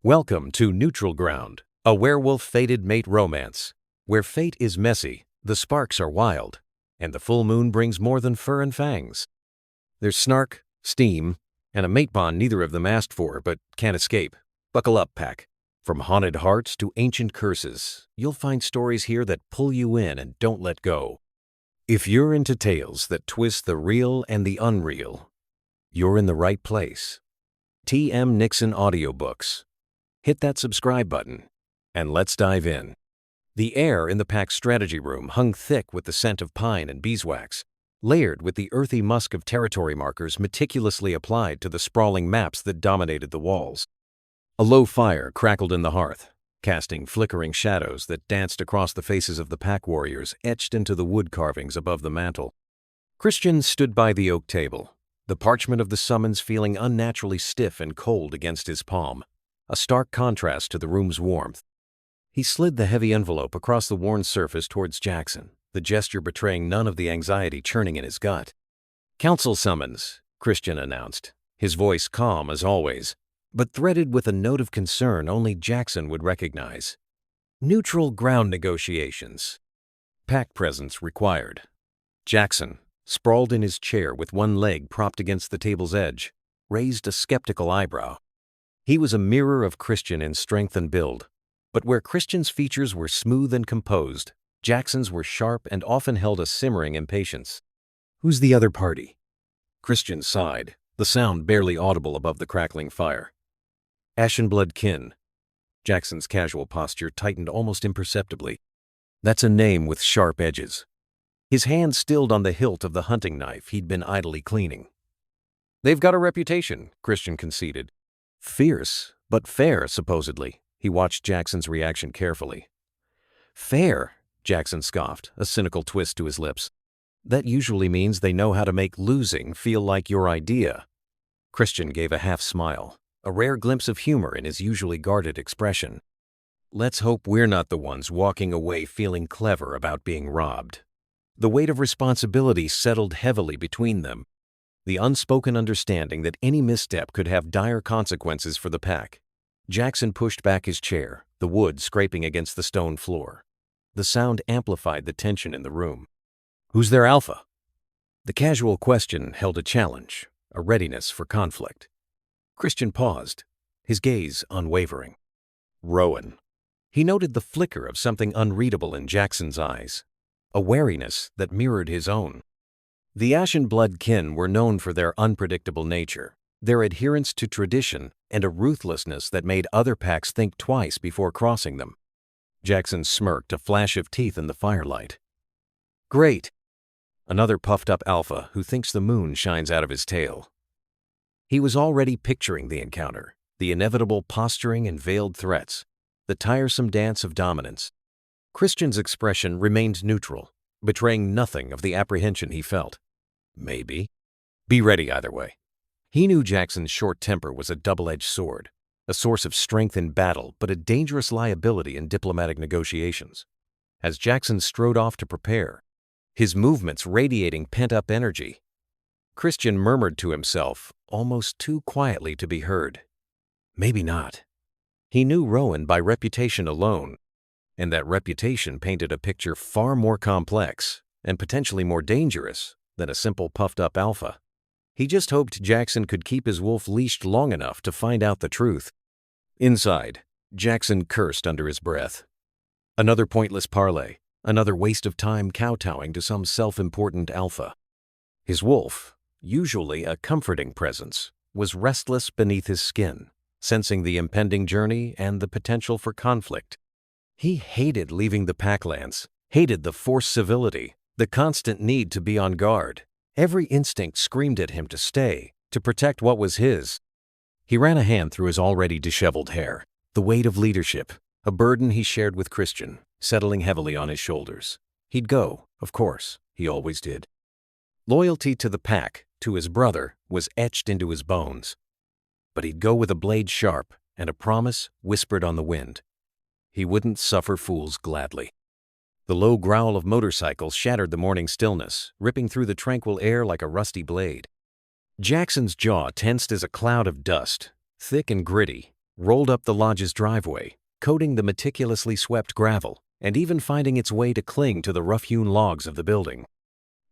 Welcome to Neutral Ground, a werewolf-fated mate romance, where fate is messy, the sparks are wild, and the full moon brings more than fur and fangs. There's snark, steam, and a mate bond neither of them asked for but can't escape. Buckle up, pack. From haunted hearts to ancient curses, you'll find stories here that pull you in and don't let go. If you're into tales that twist the real and the unreal, you're in the right place. TM Nyxen Audiobooks. Hit that subscribe button, and let's dive in. The air in the pack's strategy room hung thick with the scent of pine and beeswax, layered with the earthy musk of territory markers meticulously applied to the sprawling maps that dominated the walls. A low fire crackled in the hearth, casting flickering shadows that danced across the faces of the pack warriors etched into the wood carvings above the mantel. Christian stood by the oak table, the parchment of the summons feeling unnaturally stiff and cold against his palm, a stark contrast to the room's warmth. He slid the heavy envelope across the worn surface towards Jackson, the gesture betraying none of the anxiety churning in his gut. "Council summons," Christian announced, his voice calm as always, but threaded with a note of concern only Jackson would recognize. "Neutral ground negotiations. Pack presence required." Jackson, sprawled in his chair with one leg propped against the table's edge, raised a skeptical eyebrow. He was a mirror of Christian in strength and build, but where Christian's features were smooth and composed, Jackson's were sharp and often held a simmering impatience. "Who's the other party?" Christian sighed, the sound barely audible above the crackling fire. "Ashenblood kin." Jackson's casual posture tightened almost imperceptibly. "That's a name with sharp edges." His hand stilled on the hilt of the hunting knife he'd been idly cleaning. "They've got a reputation," Christian conceded. "Fierce, but fair, supposedly." He watched Jackson's reaction carefully. "Fair?" Jackson scoffed, a cynical twist to his lips. "That usually means they know how to make losing feel like your idea." Christian gave a half smile, a rare glimpse of humor in his usually guarded expression. "Let's hope we're not the ones walking away feeling clever about being robbed." The weight of responsibility settled heavily between them, the unspoken understanding that any misstep could have dire consequences for the pack. Jackson pushed back his chair, the wood scraping against the stone floor. The sound amplified the tension in the room. "Who's their alpha?" The casual question held a challenge, a readiness for conflict. Christian paused, his gaze unwavering. "Rowan." He noted the flicker of something unreadable in Jackson's eyes, a wariness that mirrored his own. The Ashenblood kin were known for their unpredictable nature, their adherence to tradition, and a ruthlessness that made other packs think twice before crossing them. Jackson smirked, a flash of teeth in the firelight. "Great. Another puffed-up alpha who thinks the moon shines out of his tail." He was already picturing the encounter, the inevitable posturing and veiled threats, the tiresome dance of dominance. Christian's expression remained neutral, betraying nothing of the apprehension he felt. Maybe. Be ready either way. He knew Jackson's short temper was a double-edged sword, a source of strength in battle but a dangerous liability in diplomatic negotiations. As Jackson strode off to prepare, his movements radiating pent-up energy, Christian murmured to himself, almost too quietly to be heard. Maybe not. He knew Rowan by reputation alone, and that reputation painted a picture far more complex and potentially more dangerous than a simple puffed-up alpha. He just hoped Jackson could keep his wolf leashed long enough to find out the truth. Inside, Jackson cursed under his breath. Another pointless parley, another waste of time kowtowing to some self-important alpha. His wolf, usually a comforting presence, was restless beneath his skin, sensing the impending journey and the potential for conflict. He hated leaving the packlands, hated the forced civility, the constant need to be on guard. Every instinct screamed at him to stay, to protect what was his. He ran a hand through his already disheveled hair, the weight of leadership, a burden he shared with Christian, settling heavily on his shoulders. He'd go, of course, he always did. Loyalty to the pack, to his brother, was etched into his bones. But he'd go with a blade sharp and a promise whispered on the wind. He wouldn't suffer fools gladly. The low growl of motorcycles shattered the morning stillness, ripping through the tranquil air like a rusty blade. Jackson's jaw tensed as a cloud of dust, thick and gritty, rolled up the lodge's driveway, coating the meticulously swept gravel, and even finding its way to cling to the rough-hewn logs of the building.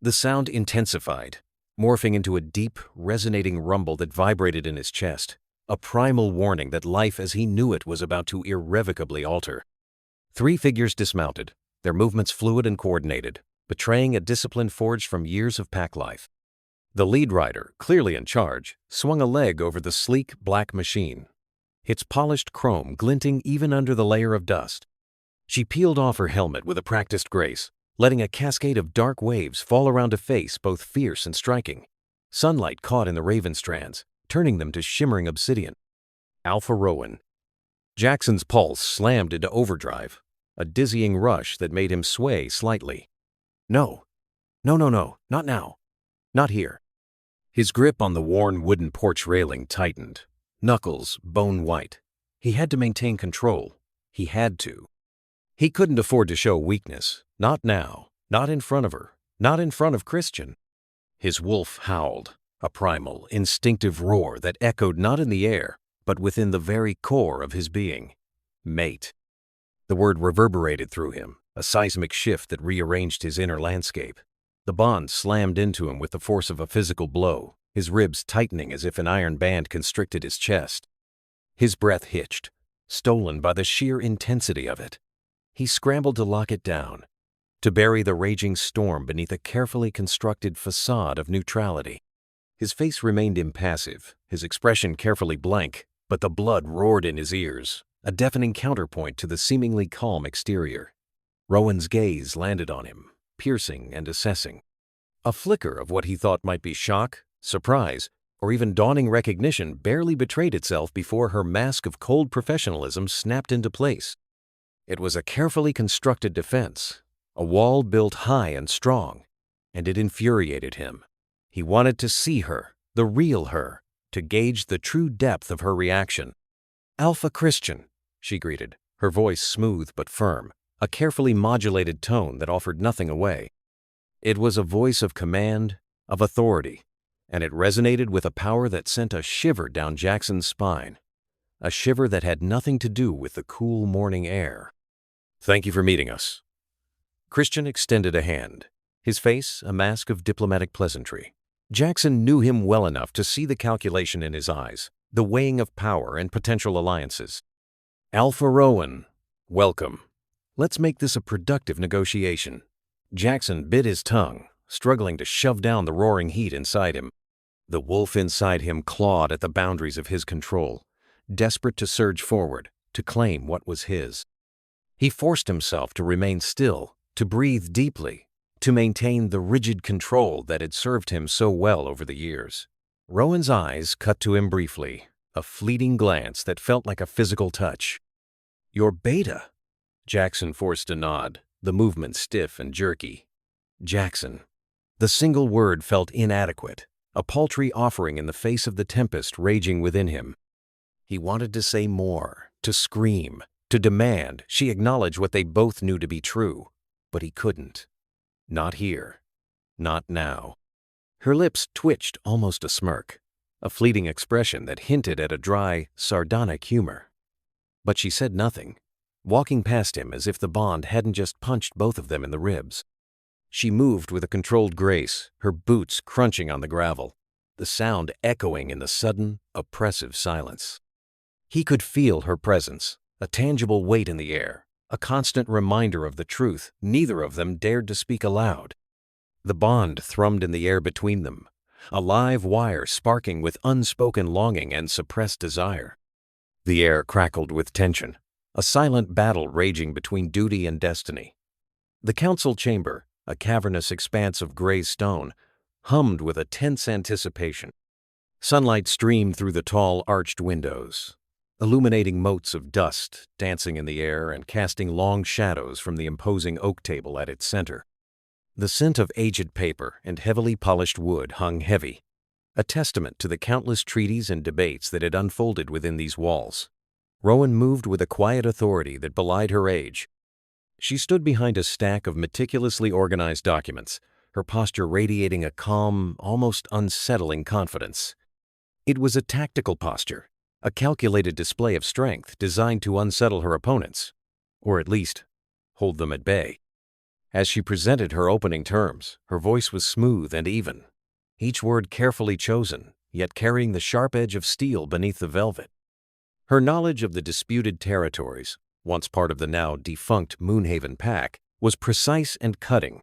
The sound intensified, morphing into a deep, resonating rumble that vibrated in his chest, a primal warning that life as he knew it was about to irrevocably alter. 3 figures dismounted, their movements fluid and coordinated, betraying a discipline forged from years of pack life. The lead rider, clearly in charge, swung a leg over the sleek, black machine, its polished chrome glinting even under the layer of dust. She peeled off her helmet with a practiced grace, letting a cascade of dark waves fall around a face both fierce and striking. Sunlight caught in the raven strands, turning them to shimmering obsidian. Alpha Rowan. Jackson's pulse slammed into overdrive, a dizzying rush that made him sway slightly. No, not now. Not here. His grip on the worn wooden porch railing tightened, knuckles bone white. He had to maintain control. He had to. He couldn't afford to show weakness. Not now. Not in front of her. Not in front of Christian. His wolf howled, a primal, instinctive roar that echoed not in the air, but within the very core of his being. Mate. The word reverberated through him, a seismic shift that rearranged his inner landscape. The bond slammed into him with the force of a physical blow, his ribs tightening as if an iron band constricted his chest. His breath hitched, stolen by the sheer intensity of it. He scrambled to lock it down, to bury the raging storm beneath a carefully constructed facade of neutrality. His face remained impassive, his expression carefully blank, but the blood roared in his ears, a deafening counterpoint to the seemingly calm exterior. Rowan's gaze landed on him, piercing and assessing. A flicker of what he thought might be shock, surprise, or even dawning recognition barely betrayed itself before her mask of cold professionalism snapped into place. It was a carefully constructed defense, a wall built high and strong, and it infuriated him. He wanted to see her, the real her, to gauge the true depth of her reaction. "Alpha Christian," she greeted, her voice smooth but firm, a carefully modulated tone that offered nothing away. It was a voice of command, of authority, and it resonated with a power that sent a shiver down Jackson's spine, a shiver that had nothing to do with the cool morning air. "Thank you for meeting us." Christian extended a hand, his face a mask of diplomatic pleasantry. Jackson knew him well enough to see the calculation in his eyes, the weighing of power and potential alliances. "Alpha Rowan, welcome. Let's make this a productive negotiation." Jackson bit his tongue, struggling to shove down the roaring heat inside him. The wolf inside him clawed at the boundaries of his control, desperate to surge forward, to claim what was his. He forced himself to remain still, to breathe deeply, to maintain the rigid control that had served him so well over the years. Rowan's eyes cut to him briefly, a fleeting glance that felt like a physical touch. "You're Beta." Jackson forced a nod, the movement stiff and jerky. Jackson. The single word felt inadequate, a paltry offering in the face of the tempest raging within him. He wanted to say more, to scream, to demand she acknowledge what they both knew to be true, but he couldn't. Not here. Not now. Her lips twitched almost a smirk, a fleeting expression that hinted at a dry, sardonic humor. But she said nothing, walking past him as if the bond hadn't just punched both of them in the ribs. She moved with a controlled grace, her boots crunching on the gravel, the sound echoing in the sudden, oppressive silence. He could feel her presence, a tangible weight in the air, a constant reminder of the truth neither of them dared to speak aloud. The bond thrummed in the air between them, a live wire sparking with unspoken longing and suppressed desire. The air crackled with tension, a silent battle raging between duty and destiny. The council chamber, a cavernous expanse of gray stone, hummed with a tense anticipation. Sunlight streamed through the tall arched windows, illuminating motes of dust dancing in the air and casting long shadows from the imposing oak table at its center. The scent of aged paper and heavily polished wood hung heavy, a testament to the countless treaties and debates that had unfolded within these walls. Rowan moved with a quiet authority that belied her age. She stood behind a stack of meticulously organized documents, her posture radiating a calm, almost unsettling confidence. It was a tactical posture, a calculated display of strength designed to unsettle her opponents, or at least hold them at bay. As she presented her opening terms, her voice was smooth and even, each word carefully chosen, yet carrying the sharp edge of steel beneath the velvet. Her knowledge of the disputed territories, once part of the now defunct Moonhaven Pact, was precise and cutting.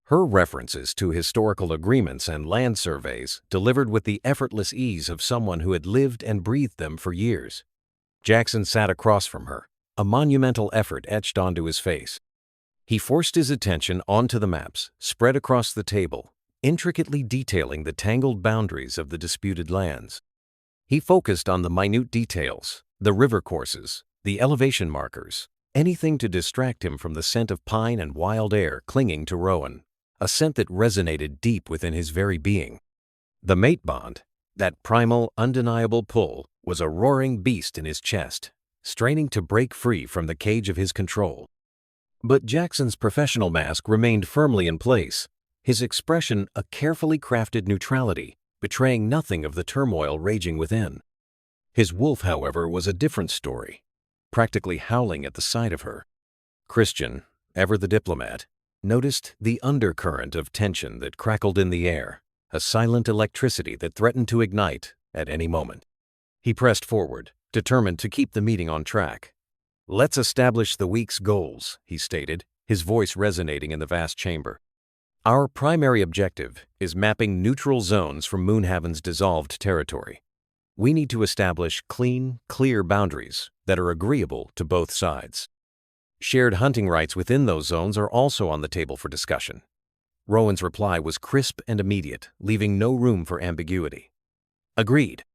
Her references to historical agreements and land surveys delivered with the effortless ease of someone who had lived and breathed them for years. Jackson sat across from her, a monumental effort etched onto his face. He forced his attention onto the maps spread across the table, intricately detailing the tangled boundaries of the disputed lands. He focused on the minute details, the river courses, the elevation markers, anything to distract him from the scent of pine and wild air clinging to Rowan, a scent that resonated deep within his very being. The mate bond, that primal, undeniable pull, was a roaring beast in his chest, straining to break free from the cage of his control. But Jackson's professional mask remained firmly in place, his expression a carefully crafted neutrality, betraying nothing of the turmoil raging within. His wolf, however, was a different story, practically howling at the sight of her. Christian, ever the diplomat, noticed the undercurrent of tension that crackled in the air, a silent electricity that threatened to ignite at any moment. He pressed forward, determined to keep the meeting on track. "Let's establish the week's goals," he stated, his voice resonating in the vast chamber. "Our primary objective is mapping neutral zones from Moonhaven's dissolved territory. We need to establish clean, clear boundaries that are agreeable to both sides. Shared hunting rights within those zones are also on the table for discussion." Rowan's reply was crisp and immediate, leaving no room for ambiguity. "Agreed.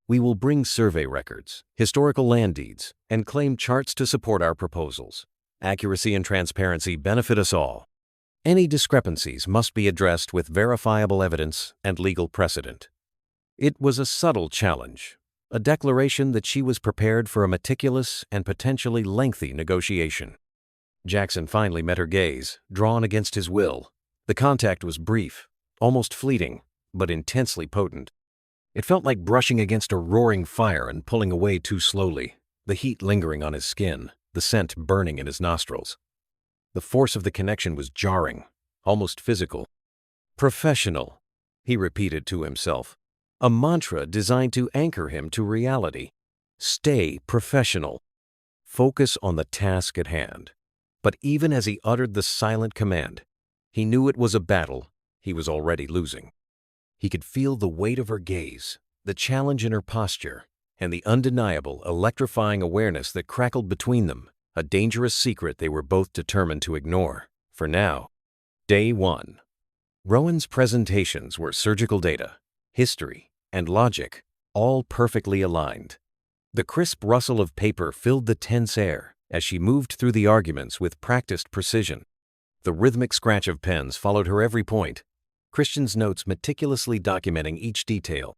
We will bring survey records, historical land deeds, and claim charts to support our proposals. Accuracy and transparency benefit us all. Any discrepancies must be addressed with verifiable evidence and legal precedent." It was a subtle challenge, a declaration that she was prepared for a meticulous and potentially lengthy negotiation. Jackson finally met her gaze, drawn against his will. The contact was brief, almost fleeting, but intensely potent. It felt like brushing against a roaring fire and pulling away too slowly, the heat lingering on his skin, the scent burning in his nostrils. The force of the connection was jarring, almost physical. "Professional," he repeated to himself, a mantra designed to anchor him to reality. Stay professional. Focus on the task at hand. But even as he uttered the silent command, he knew it was a battle he was already losing. He could feel the weight of her gaze, the challenge in her posture, and the undeniable, electrifying awareness that crackled between them, a dangerous secret they were both determined to ignore, for now. Day 1. Rowan's presentations were surgical data, history, and logic, all perfectly aligned. The crisp rustle of paper filled the tense air as she moved through the arguments with practiced precision. The rhythmic scratch of pens followed her every point, Christian's notes meticulously documenting each detail.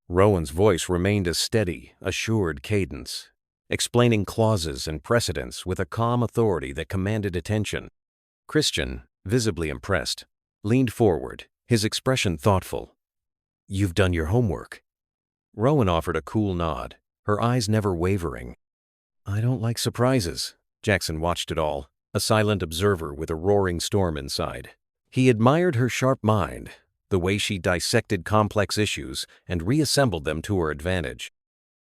Rowan's voice remained a steady, assured cadence, explaining clauses and precedents with a calm authority that commanded attention. Christian, visibly impressed, leaned forward, his expression thoughtful. "You've done your homework." Rowan offered a cool nod, her eyes never wavering. "I don't like surprises." Jackson watched it all, a silent observer with a roaring storm inside. He admired her sharp mind, the way she dissected complex issues and reassembled them to her advantage.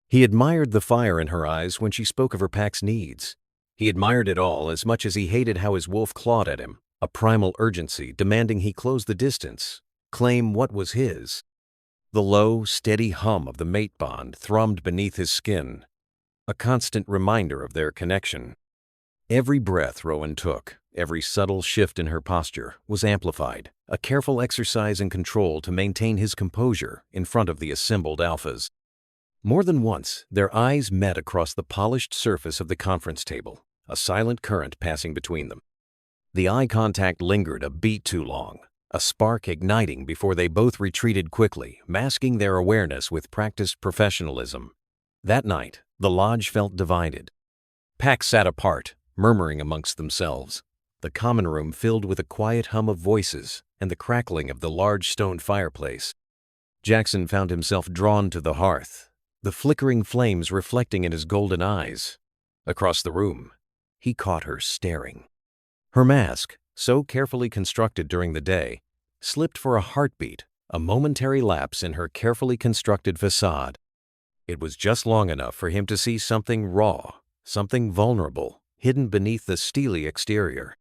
He admired the fire in her eyes when she spoke of her pack's needs. He admired it all as much as he hated how his wolf clawed at him, a primal urgency demanding he close the distance, claim what was his. The low, steady hum of the mate bond thrummed beneath his skin, a constant reminder of their connection. Every breath Rowan took, every subtle shift in her posture, was amplified, a careful exercise in control to maintain his composure in front of the assembled alphas. More than once, their eyes met across the polished surface of the conference table, a silent current passing between them. The eye contact lingered a beat too long, a spark igniting before they both retreated quickly, masking their awareness with practiced professionalism. That night, the lodge felt divided. Packs sat apart, murmuring amongst themselves, the common room filled with a quiet hum of voices and the crackling of the large stone fireplace. Jackson found himself drawn to the hearth, the flickering flames reflecting in his golden eyes. Across the room, he caught her staring. Her mask, so carefully constructed during the day, slipped for a heartbeat, a momentary lapse in her carefully constructed facade. It was just long enough for him to see something raw, something vulnerable, hidden beneath the steely exterior.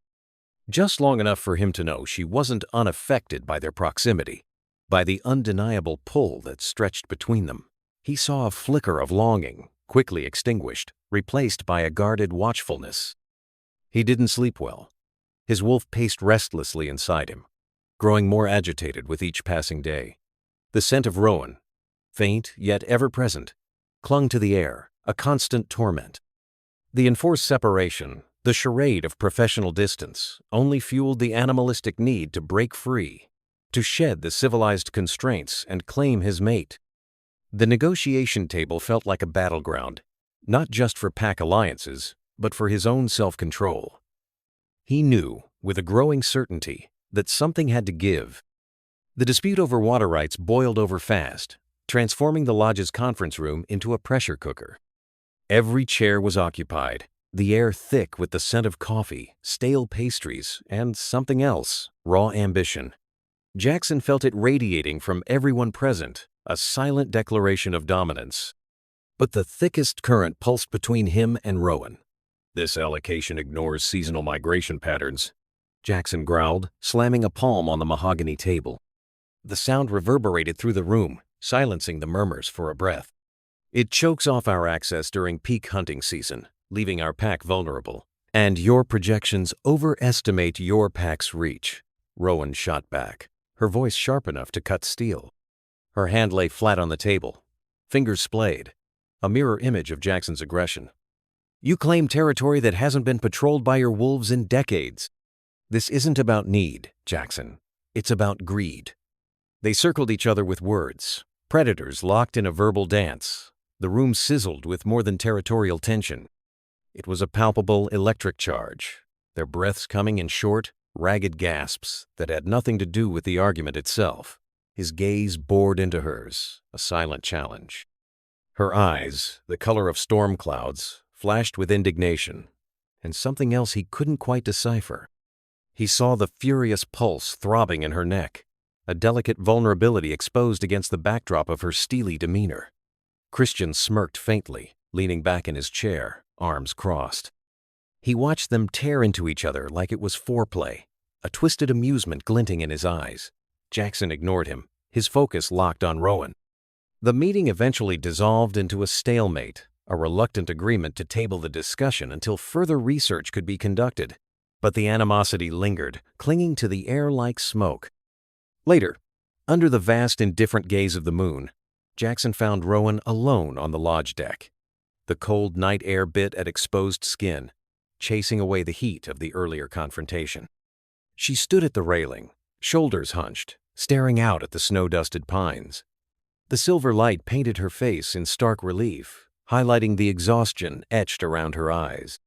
Just long enough for him to know she wasn't unaffected by their proximity, by the undeniable pull that stretched between them. He saw a flicker of longing, quickly extinguished, replaced by a guarded watchfulness. He didn't sleep well. His wolf paced restlessly inside him, growing more agitated with each passing day. The scent of Rowan, faint yet ever-present, clung to the air, a constant torment. The enforced separation, the charade of professional distance, only fueled the animalistic need to break free, to shed the civilized constraints and claim his mate. The negotiation table felt like a battleground, not just for pack alliances, but for his own self-control. He knew, with a growing certainty, that something had to give. The dispute over water rights boiled over fast, transforming the lodge's conference room into a pressure cooker. Every chair was occupied, the air thick with the scent of coffee, stale pastries, and something else, raw ambition. Jackson felt it radiating from everyone present, a silent declaration of dominance. But the thickest current pulsed between him and Rowan. "This allocation ignores seasonal migration patterns," Jackson growled, slamming a palm on the mahogany table. The sound reverberated through the room, silencing the murmurs for a breath. "It chokes off our access during peak hunting season, leaving our pack vulnerable. And your projections overestimate your pack's reach," Rowan shot back, her voice sharp enough to cut steel. Her hand lay flat on the table, fingers splayed, a mirror image of Jackson's aggression. "You claim territory that hasn't been patrolled by your wolves in decades. This isn't about need, Jackson. It's about greed." They circled each other with words, predators locked in a verbal dance. The room sizzled with more than territorial tension. It was a palpable electric charge, their breaths coming in short, ragged gasps that had nothing to do with the argument itself. His gaze bored into hers, a silent challenge. Her eyes, the color of storm clouds, flashed with indignation, and something else he couldn't quite decipher. He saw the furious pulse throbbing in her neck, a delicate vulnerability exposed against the backdrop of her steely demeanor. Christian smirked faintly, leaning back in his chair, arms crossed. He watched them tear into each other like it was foreplay, a twisted amusement glinting in his eyes. Jackson ignored him, his focus locked on Rowan. The meeting eventually dissolved into a stalemate, a reluctant agreement to table the discussion until further research could be conducted. But the animosity lingered, clinging to the air like smoke. Later, under the vast, indifferent gaze of the moon, Jackson found Rowan alone on the lodge deck. The cold night air bit at exposed skin, chasing away the heat of the earlier confrontation. She stood at the railing, shoulders hunched, staring out at the snow-dusted pines. The silver light painted her face in stark relief, highlighting the exhaustion etched around her eyes.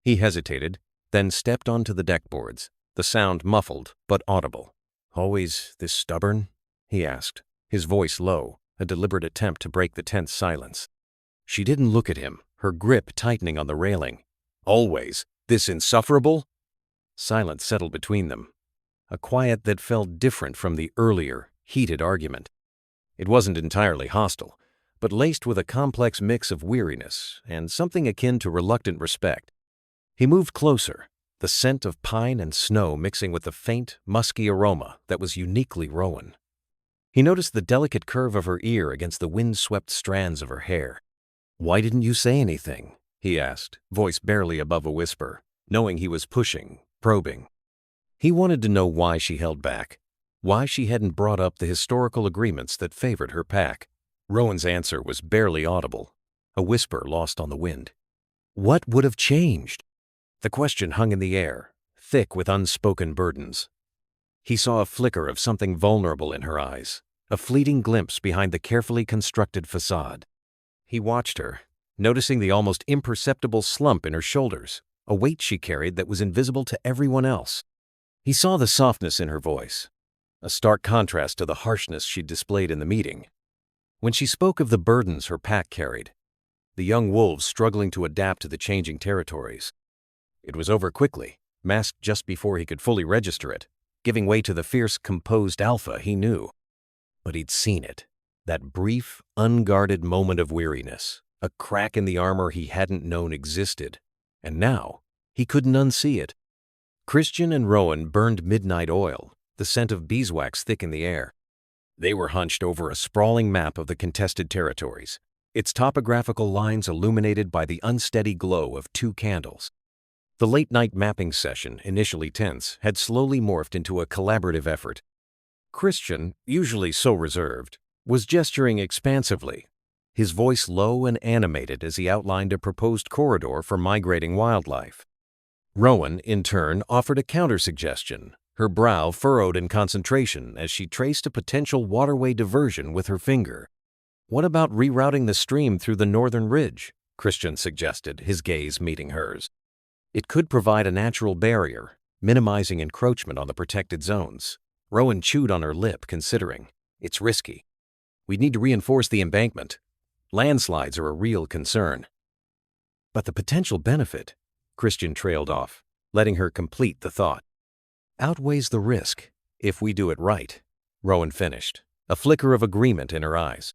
He hesitated, then stepped onto the deckboards, the sound muffled but audible. "Always this stubborn?" he asked, his voice low, a deliberate attempt to break the tense silence. She didn't look at him, her grip tightening on the railing. "Always this insufferable?" Silence settled between them, a quiet that felt different from the earlier, heated argument. It wasn't entirely hostile, but laced with a complex mix of weariness and something akin to reluctant respect. He moved closer, the scent of pine and snow mixing with the faint, musky aroma that was uniquely Rowan. He noticed the delicate curve of her ear against the wind-swept strands of her hair. "Why didn't you say anything?" he asked, voice barely above a whisper, knowing he was pushing, probing. He wanted to know why she held back, why she hadn't brought up the historical agreements that favored her pack. Rowan's answer was barely audible, a whisper lost on the wind. What would have changed? The question hung in the air, thick with unspoken burdens. He saw a flicker of something vulnerable in her eyes, a fleeting glimpse behind the carefully constructed facade. He watched her, noticing the almost imperceptible slump in her shoulders, a weight she carried that was invisible to everyone else. He saw the softness in her voice, a stark contrast to the harshness she'd displayed in the meeting. When she spoke of the burdens her pack carried, the young wolves struggling to adapt to the changing territories, it was over quickly, masked just before he could fully register it, giving way to the fierce, composed alpha he knew. But he'd seen it, that brief, unguarded moment of weariness, a crack in the armor he hadn't known existed, and now he couldn't unsee it. Christian and Rowan burned midnight oil, the scent of beeswax thick in the air. They were hunched over a sprawling map of the contested territories, its topographical lines illuminated by the unsteady glow of 2 candles. The late-night mapping session, initially tense, had slowly morphed into a collaborative effort. Christian, usually so reserved, was gesturing expansively, his voice low and animated as he outlined a proposed corridor for migrating wildlife. Rowan, in turn, offered a counter-suggestion, her brow furrowed in concentration as she traced a potential waterway diversion with her finger. "What about rerouting the stream through the northern ridge?" Christian suggested, his gaze meeting hers. "It could provide a natural barrier, minimizing encroachment on the protected zones." Rowan chewed on her lip, considering. "It's risky. We'd need to reinforce the embankment. Landslides are a real concern." "But the potential benefit," Christian trailed off, letting her complete the thought, "outweighs the risk, if we do it right," Rowan finished, a flicker of agreement in her eyes.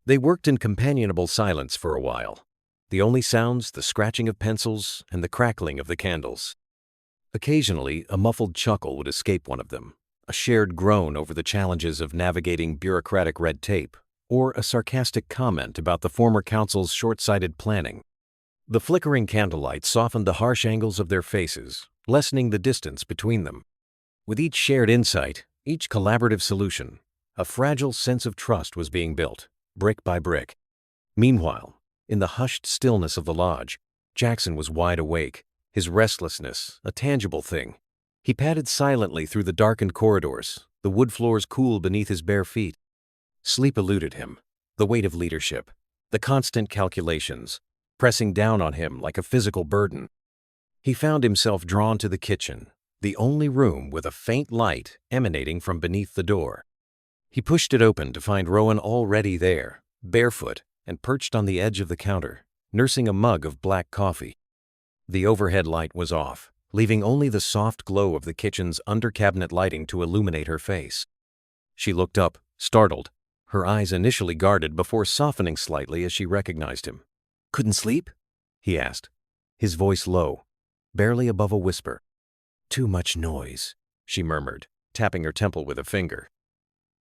They worked in companionable silence for a while, the only sounds the scratching of pencils and the crackling of the candles. Occasionally, a muffled chuckle would escape one of them, a shared groan over the challenges of navigating bureaucratic red tape, or a sarcastic comment about the former council's short-sighted planning. The flickering candlelight softened the harsh angles of their faces, lessening the distance between them. With each shared insight, each collaborative solution, a fragile sense of trust was being built, brick by brick. Meanwhile, in the hushed stillness of the lodge, Jackson was wide awake, his restlessness a tangible thing. He padded silently through the darkened corridors, the wood floors cool beneath his bare feet. Sleep eluded him, the weight of leadership, the constant calculations, pressing down on him like a physical burden. He found himself drawn to the kitchen, the only room with a faint light emanating from beneath the door. He pushed it open to find Rowan already there, barefoot and perched on the edge of the counter, nursing a mug of black coffee. The overhead light was off, leaving only the soft glow of the kitchen's under-cabinet lighting to illuminate her face. She looked up, startled, her eyes initially guarded before softening slightly as she recognized him. "Couldn't sleep?" he asked, his voice low, barely above a whisper. "Too much noise," she murmured, tapping her temple with a finger.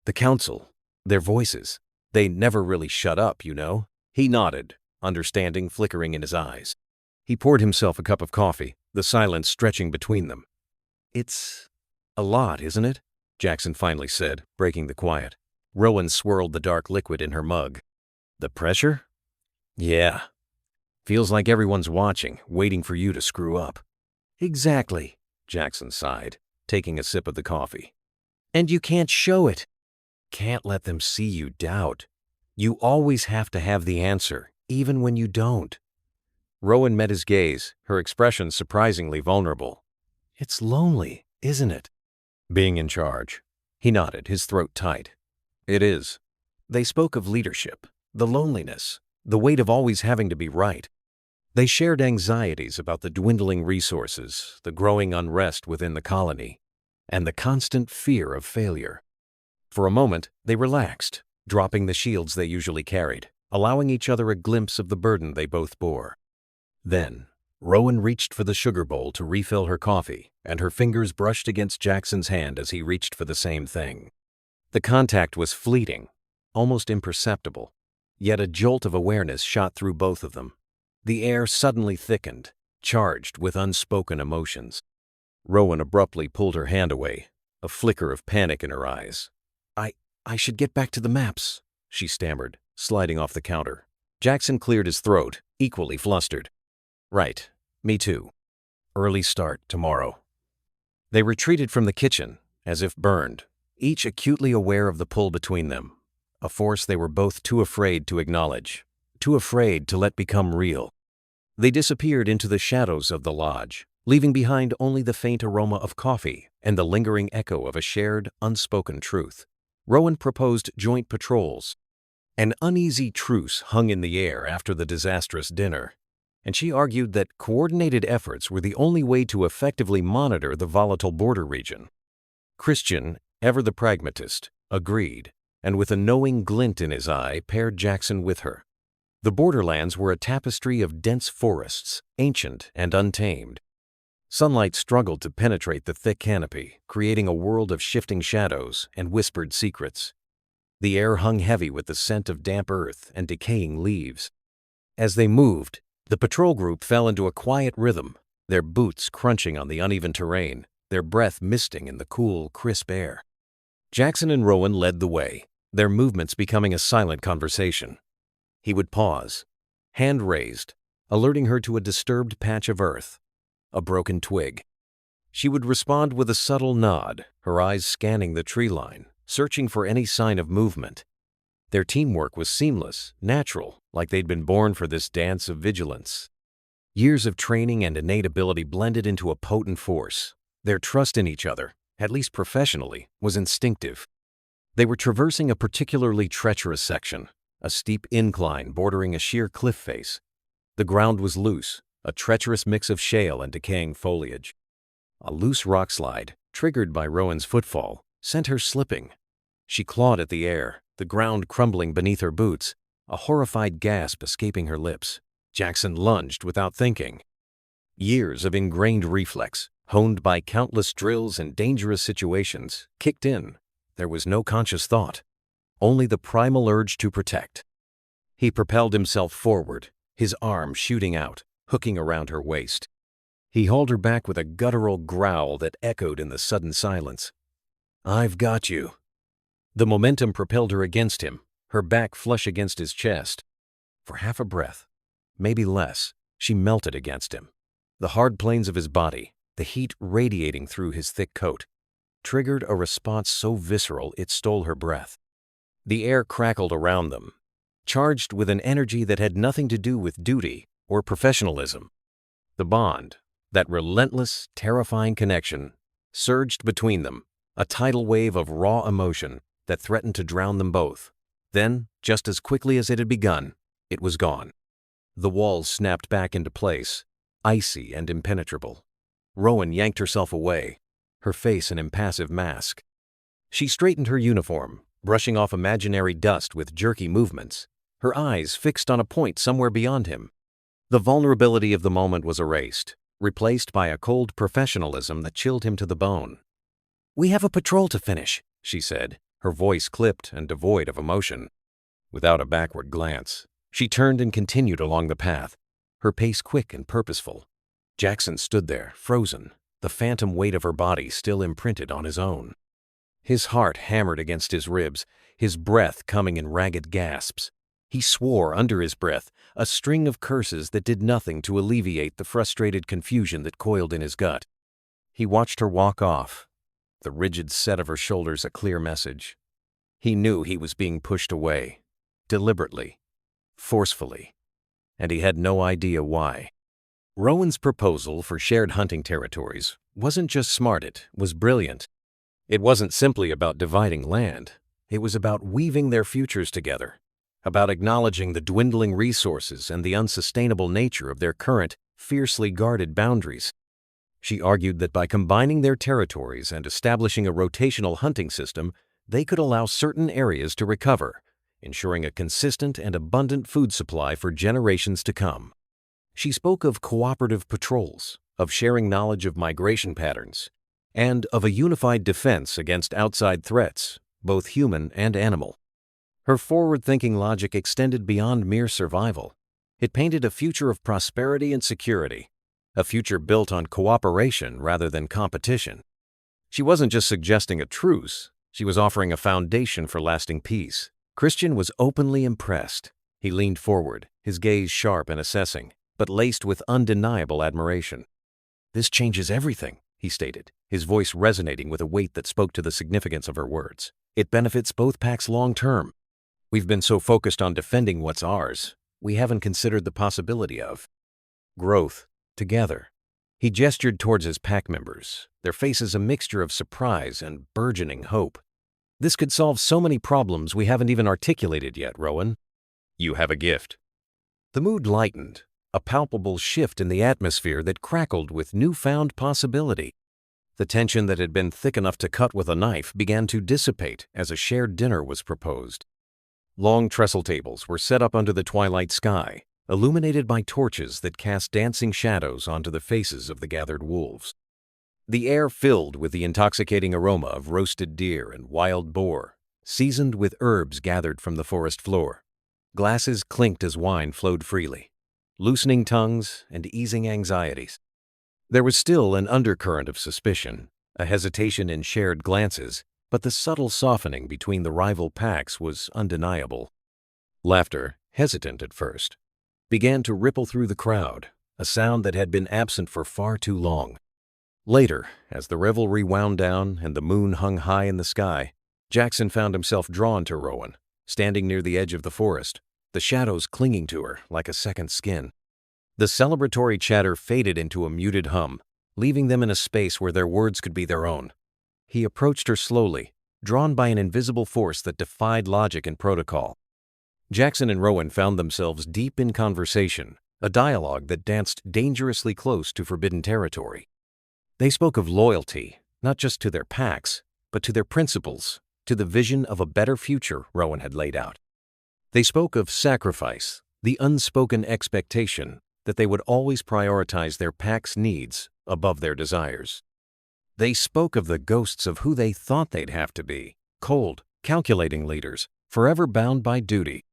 "The council, their voices, they never really shut up, you know." He nodded, understanding flickering in his eyes. He poured himself a cup of coffee, the silence stretching between them. "It's a lot, isn't it?" Jackson finally said, breaking the quiet. Rowan swirled the dark liquid in her mug. "The pressure? Yeah. Feels like everyone's watching, waiting for you to screw up." "Exactly," Jackson sighed, taking a sip of the coffee. "And you can't show it." "Can't let them see you doubt. You always have to have the answer, even when you don't." Rowan met his gaze, her expression surprisingly vulnerable. "It's lonely, isn't it?" "Being in charge." He nodded, his throat tight. "It is." They spoke of leadership, the loneliness, the weight of always having to be right. They shared anxieties about the dwindling resources, the growing unrest within the colony, and the constant fear of failure. For a moment, they relaxed, dropping the shields they usually carried, allowing each other a glimpse of the burden they both bore. Then, Rowan reached for the sugar bowl to refill her coffee, and her fingers brushed against Jackson's hand as he reached for the same thing. The contact was fleeting, almost imperceptible, yet a jolt of awareness shot through both of them. The air suddenly thickened, charged with unspoken emotions. Rowan abruptly pulled her hand away, a flicker of panic in her eyes. I should get back to the maps," she stammered, sliding off the counter. Jackson cleared his throat, equally flustered. "Right, me too. Early start tomorrow." They retreated from the kitchen, as if burned, each acutely aware of the pull between them, a force they were both too afraid to acknowledge, too afraid to let become real. They disappeared into the shadows of the lodge, leaving behind only the faint aroma of coffee and the lingering echo of a shared, unspoken truth. Rowan proposed joint patrols. An uneasy truce hung in the air after the disastrous dinner, and she argued that coordinated efforts were the only way to effectively monitor the volatile border region. Christian, ever the pragmatist, agreed, and with a knowing glint in his eye paired Jackson with her. The borderlands were a tapestry of dense forests, ancient and untamed. Sunlight struggled to penetrate the thick canopy, creating a world of shifting shadows and whispered secrets. The air hung heavy with the scent of damp earth and decaying leaves. As they moved, the patrol group fell into a quiet rhythm, their boots crunching on the uneven terrain, their breath misting in the cool, crisp air. Jackson and Rowan led the way, their movements becoming a silent conversation. He would pause, hand raised, alerting her to a disturbed patch of earth, a broken twig. She would respond with a subtle nod, her eyes scanning the tree line, searching for any sign of movement. Their teamwork was seamless, natural, like they'd been born for this dance of vigilance. Years of training and innate ability blended into a potent force. Their trust in each other, at least professionally, was instinctive. They were traversing a particularly treacherous section, a steep incline bordering a sheer cliff face. The ground was loose, a treacherous mix of shale and decaying foliage. A loose rock slide, triggered by Rowan's footfall, sent her slipping. She clawed at the air, the ground crumbling beneath her boots, a horrified gasp escaping her lips. Jackson lunged without thinking. Years of ingrained reflex, honed by countless drills and dangerous situations, kicked in. There was no conscious thought, only the primal urge to protect. He propelled himself forward, his arm shooting out, hooking around her waist. He hauled her back with a guttural growl that echoed in the sudden silence. "I've got you." The momentum propelled her against him, her back flush against his chest. For half a breath, maybe less, she melted against him. The hard planes of his body, the heat radiating through his thick coat, triggered a response so visceral it stole her breath. The air crackled around them, charged with an energy that had nothing to do with duty or professionalism. The bond, that relentless, terrifying connection, surged between them, a tidal wave of raw emotion that threatened to drown them both. Then, just as quickly as it had begun, it was gone. The walls snapped back into place, icy and impenetrable. Rowan yanked herself away, her face an impassive mask. She straightened her uniform, brushing off imaginary dust with jerky movements, her eyes fixed on a point somewhere beyond him. The vulnerability of the moment was erased, replaced by a cold professionalism that chilled him to the bone. "We have a patrol to finish," she said, her voice clipped and devoid of emotion. Without a backward glance, she turned and continued along the path, her pace quick and purposeful. Jackson stood there, frozen, the phantom weight of her body still imprinted on his own. His heart hammered against his ribs, his breath coming in ragged gasps. He swore under his breath, a string of curses that did nothing to alleviate the frustrated confusion that coiled in his gut. He watched her walk off, the rigid set of her shoulders a clear message. He knew he was being pushed away, deliberately, forcefully, and he had no idea why. Rowan's proposal for shared hunting territories wasn't just smart, it was brilliant. It wasn't simply about dividing land. It was about weaving their futures together, about acknowledging the dwindling resources and the unsustainable nature of their current, fiercely guarded boundaries. She argued that by combining their territories and establishing a rotational hunting system, they could allow certain areas to recover, ensuring a consistent and abundant food supply for generations to come. She spoke of cooperative patrols, of sharing knowledge of migration patterns, and of a unified defense against outside threats, both human and animal. Her forward-thinking logic extended beyond mere survival. It painted a future of prosperity and security, a future built on cooperation rather than competition. She wasn't just suggesting a truce, she was offering a foundation for lasting peace. Christian was openly impressed. He leaned forward, his gaze sharp and assessing, but laced with undeniable admiration. "This changes everything," he stated, his voice resonating with a weight that spoke to the significance of her words. "It benefits both packs long-term. We've been so focused on defending what's ours, we haven't considered the possibility of growth together." He gestured towards his pack members, their faces a mixture of surprise and burgeoning hope. This could solve so many problems we haven't even articulated yet, Rowan. You have a gift. The mood lightened, a palpable shift in the atmosphere that crackled with newfound possibility. The tension that had been thick enough to cut with a knife began to dissipate as a shared dinner was proposed. Long trestle tables were set up under the twilight sky, illuminated by torches that cast dancing shadows onto the faces of the gathered wolves. The air filled with the intoxicating aroma of roasted deer and wild boar, seasoned with herbs gathered from the forest floor. Glasses clinked as wine flowed freely, loosening tongues and easing anxieties. There was still an undercurrent of suspicion, a hesitation in shared glances, but the subtle softening between the rival packs was undeniable. Laughter, hesitant at first, began to ripple through the crowd, a sound that had been absent for far too long. Later, as the revelry wound down and the moon hung high in the sky, Jackson found himself drawn to Rowan, standing near the edge of the forest, the shadows clinging to her like a second skin. The celebratory chatter faded into a muted hum, leaving them in a space where their words could be their own. He approached her slowly, drawn by an invisible force that defied logic and protocol. Jackson and Rowan found themselves deep in conversation, a dialogue that danced dangerously close to forbidden territory. They spoke of loyalty, not just to their packs, but to their principles, to the vision of a better future Rowan had laid out. They spoke of sacrifice, the unspoken expectation that they would always prioritize their pack's needs above their desires. They spoke of the ghosts of who they thought they'd have to be, cold, calculating leaders, forever bound by duty.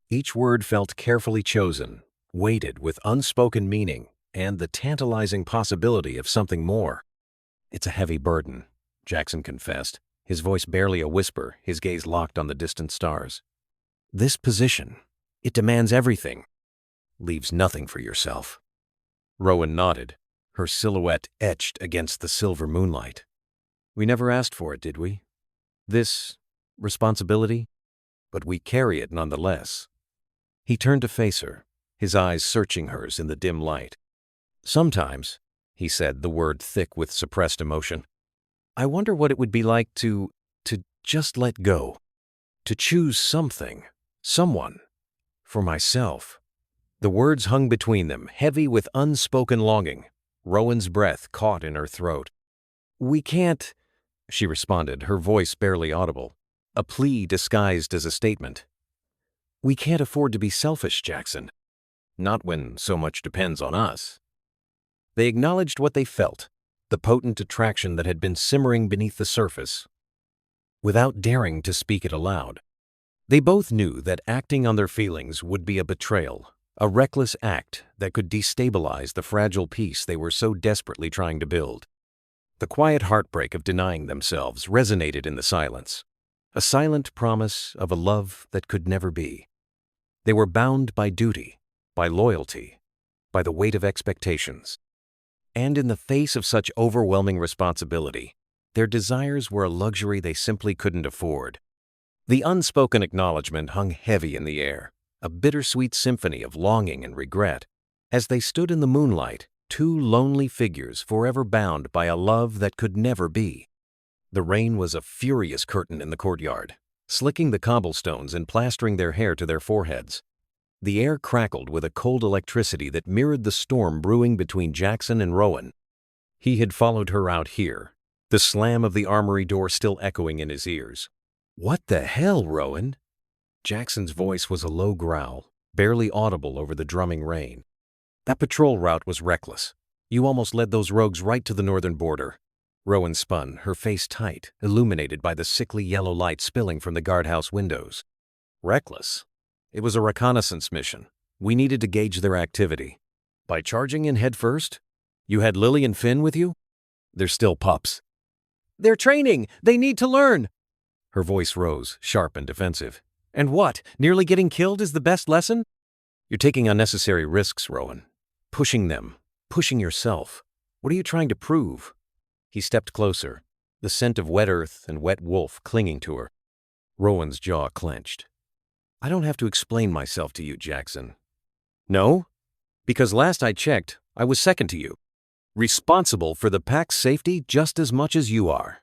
Each word felt carefully chosen, weighted with unspoken meaning and the tantalizing possibility of something more. It's a heavy burden, Jackson confessed, his voice barely a whisper, his gaze locked on the distant stars. This position, it demands everything, leaves nothing for yourself. Rowan nodded, her silhouette etched against the silver moonlight. We never asked for it, did we? This responsibility? But we carry it nonetheless. He turned to face her, his eyes searching hers in the dim light. Sometimes, he said, the word thick with suppressed emotion, I wonder what it would be like to just let go, to choose something, someone, for myself. The words hung between them, heavy with unspoken longing. Rowan's breath caught in her throat. We can't, she responded, her voice barely audible, a plea disguised as a statement. We can't afford to be selfish, Jackson. Not when so much depends on us. They acknowledged what they felt, the potent attraction that had been simmering beneath the surface, without daring to speak it aloud. They both knew that acting on their feelings would be a betrayal, a reckless act that could destabilize the fragile peace they were so desperately trying to build. The quiet heartbreak of denying themselves resonated in the silence, a silent promise of a love that could never be. They were bound by duty, by loyalty, by the weight of expectations. And in the face of such overwhelming responsibility, their desires were a luxury they simply couldn't afford. The unspoken acknowledgement hung heavy in the air, a bittersweet symphony of longing and regret, as they stood in the moonlight, two lonely figures forever bound by a love that could never be. The rain was a furious curtain in the courtyard, slicking the cobblestones and plastering their hair to their foreheads. The air crackled with a cold electricity that mirrored the storm brewing between Jackson and Rowan. He had followed her out here, the slam of the armory door still echoing in his ears. What the hell, Rowan? Jackson's voice was a low growl, barely audible over the drumming rain. That patrol route was reckless. You almost led those rogues right to the northern border. Rowan spun, her face tight, illuminated by the sickly yellow light spilling from the guardhouse windows. Reckless? It was a reconnaissance mission. We needed to gauge their activity. By charging in head first? You had Lily and Finn with you? They're still pups. They're training! They need to learn! Her voice rose, sharp and defensive. And what? Nearly getting killed is the best lesson? You're taking unnecessary risks, Rowan. Pushing them. Pushing yourself. What are you trying to prove? He stepped closer, the scent of wet earth and wet wolf clinging to her. Rowan's jaw clenched. I don't have to explain myself to you, Jackson. No? Because last I checked, I was second to you. Responsible for the pack's safety just as much as you are.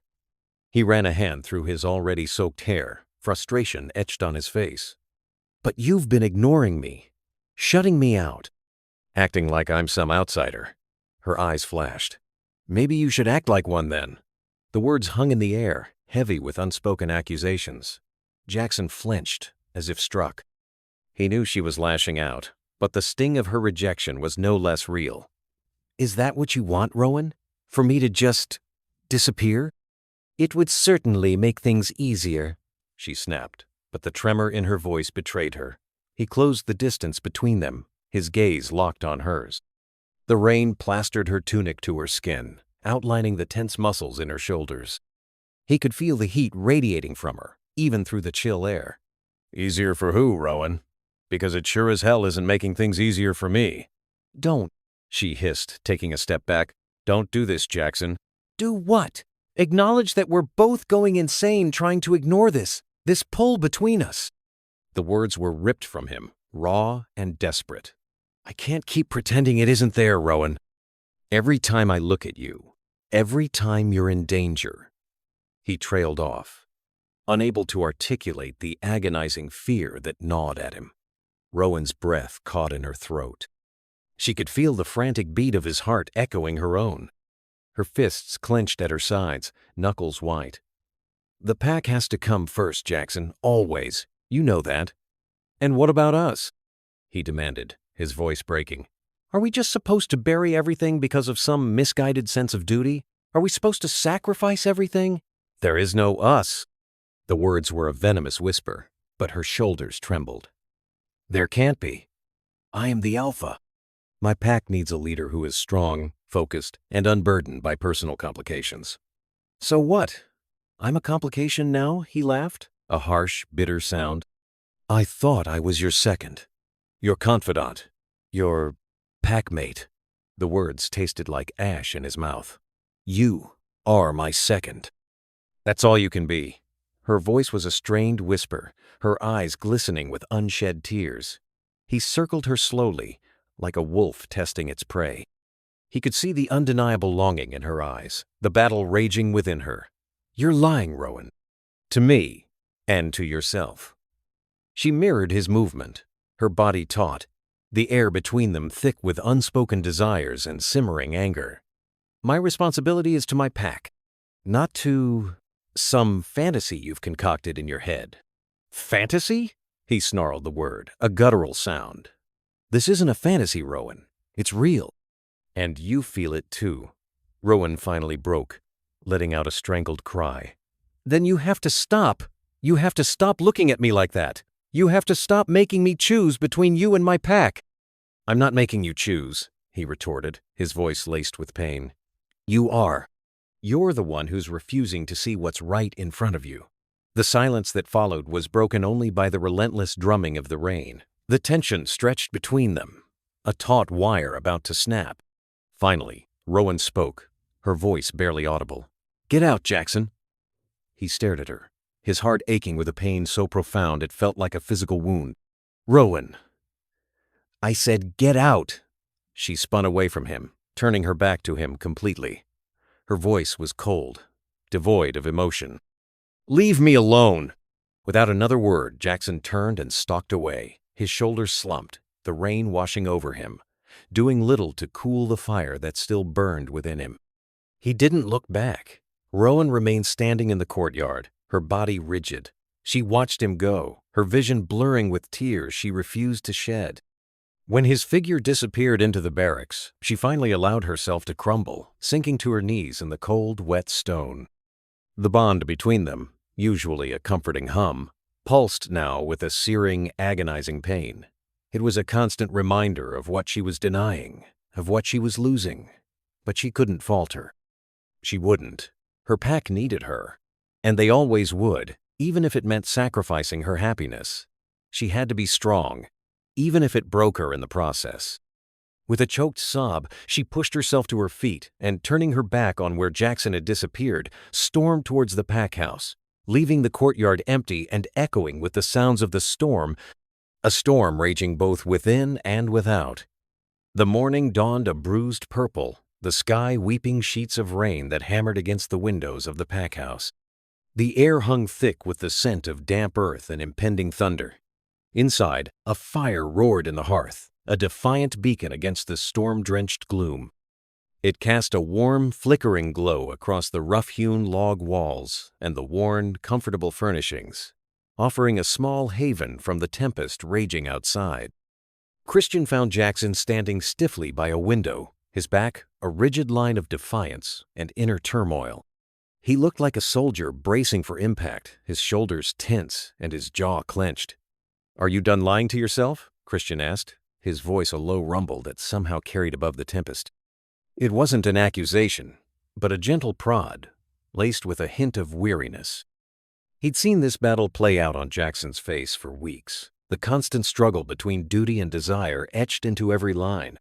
He ran a hand through his already soaked hair, frustration etched on his face. "But you've been ignoring me, shutting me out, acting like I'm some outsider." Her eyes flashed. "Maybe you should act like one then." The words hung in the air, heavy with unspoken accusations. Jackson flinched, as if struck. He knew she was lashing out, but the sting of her rejection was no less real. "Is that what you want, Rowan? For me to just disappear?" "It would certainly make things easier," she snapped, but the tremor in her voice betrayed her. He closed the distance between them, his gaze locked on hers. The rain plastered her tunic to her skin, outlining the tense muscles in her shoulders. He could feel the heat radiating from her, even through the chill air. "Easier for who, Rowan? Because it sure as hell isn't making things easier for me." "Don't," she hissed, taking a step back. "Don't do this, Jackson." "Do what? Acknowledge that we're both going insane trying to ignore this pull between us." The words were ripped from him, raw and desperate. "I can't keep pretending it isn't there, Rowan. Every time I look at you, every time you're in danger." He trailed off, unable to articulate the agonizing fear that gnawed at him. Rowan's breath caught in her throat. She could feel the frantic beat of his heart echoing her own. Her fists clenched at her sides, knuckles white. "The pack has to come first, Jackson, always. You know that." "And what about us?" he demanded, his voice breaking. "Are we just supposed to bury everything because of some misguided sense of duty? Are we supposed to sacrifice everything?" "There is no us." The words were a venomous whisper, but her shoulders trembled. "There can't be. I am the alpha. My pack needs a leader who is strong, focused, and unburdened by personal complications." "So what? I'm a complication now?" he laughed, a harsh, bitter sound. "I thought I was your second. Your confidant. Your packmate." The words tasted like ash in his mouth. "You are my second." "That's all you can be." Her voice was a strained whisper, her eyes glistening with unshed tears. He circled her slowly, like a wolf testing its prey. He could see the undeniable longing in her eyes, the battle raging within her. "You're lying, Rowan. To me, and to yourself." She mirrored his movement, her body taut, the air between them thick with unspoken desires and simmering anger. "My responsibility is to my pack, not to some fantasy you've concocted in your head." "Fantasy?" He snarled the word, a guttural sound. "This isn't a fantasy, Rowan. It's real. And you feel it too." Rowan finally broke, letting out a strangled cry. "Then you have to stop. You have to stop looking at me like that. You have to stop making me choose between you and my pack." "I'm not making you choose," he retorted, his voice laced with pain. "You are. You're the one who's refusing to see what's right in front of you." The silence that followed was broken only by the relentless drumming of the rain. The tension stretched between them, a taut wire about to snap. Finally, Rowan spoke, her voice barely audible. "Get out, Jackson." He stared at her, his heart aching with a pain so profound it felt like a physical wound. "Rowan." "I said get out." She spun away from him, turning her back to him completely. Her voice was cold, devoid of emotion. "Leave me alone." Without another word, Jackson turned and stalked away, his shoulders slumped, the rain washing over him, doing little to cool the fire that still burned within him. He didn't look back. Rowan remained standing in the courtyard, her body rigid. She watched him go, her vision blurring with tears she refused to shed. When his figure disappeared into the barracks, she finally allowed herself to crumble, sinking to her knees in the cold, wet stone. The bond between them, usually a comforting hum, pulsed now with a searing, agonizing pain. It was a constant reminder of what she was denying, of what she was losing. But she couldn't falter. She wouldn't. Her pack needed her. And they always would, even if it meant sacrificing her happiness. She had to be strong, even if it broke her in the process. With a choked sob, she pushed herself to her feet and, turning her back on where Jackson had disappeared, stormed towards the pack house, leaving the courtyard empty and echoing with the sounds of the storm, a storm raging both within and without. The morning dawned a bruised purple, the sky weeping sheets of rain that hammered against the windows of the pack house. The air hung thick with the scent of damp earth and impending thunder. Inside, a fire roared in the hearth, a defiant beacon against the storm-drenched gloom. It cast a warm, flickering glow across the rough-hewn log walls and the worn, comfortable furnishings, offering a small haven from the tempest raging outside. Christian found Jackson standing stiffly by a window, his back a rigid line of defiance and inner turmoil. He looked like a soldier bracing for impact, his shoulders tense and his jaw clenched. "Are you done lying to yourself?" Christian asked, his voice a low rumble that somehow carried above the tempest. It wasn't an accusation, but a gentle prod, laced with a hint of weariness. He'd seen this battle play out on Jackson's face for weeks, the constant struggle between duty and desire etched into every line.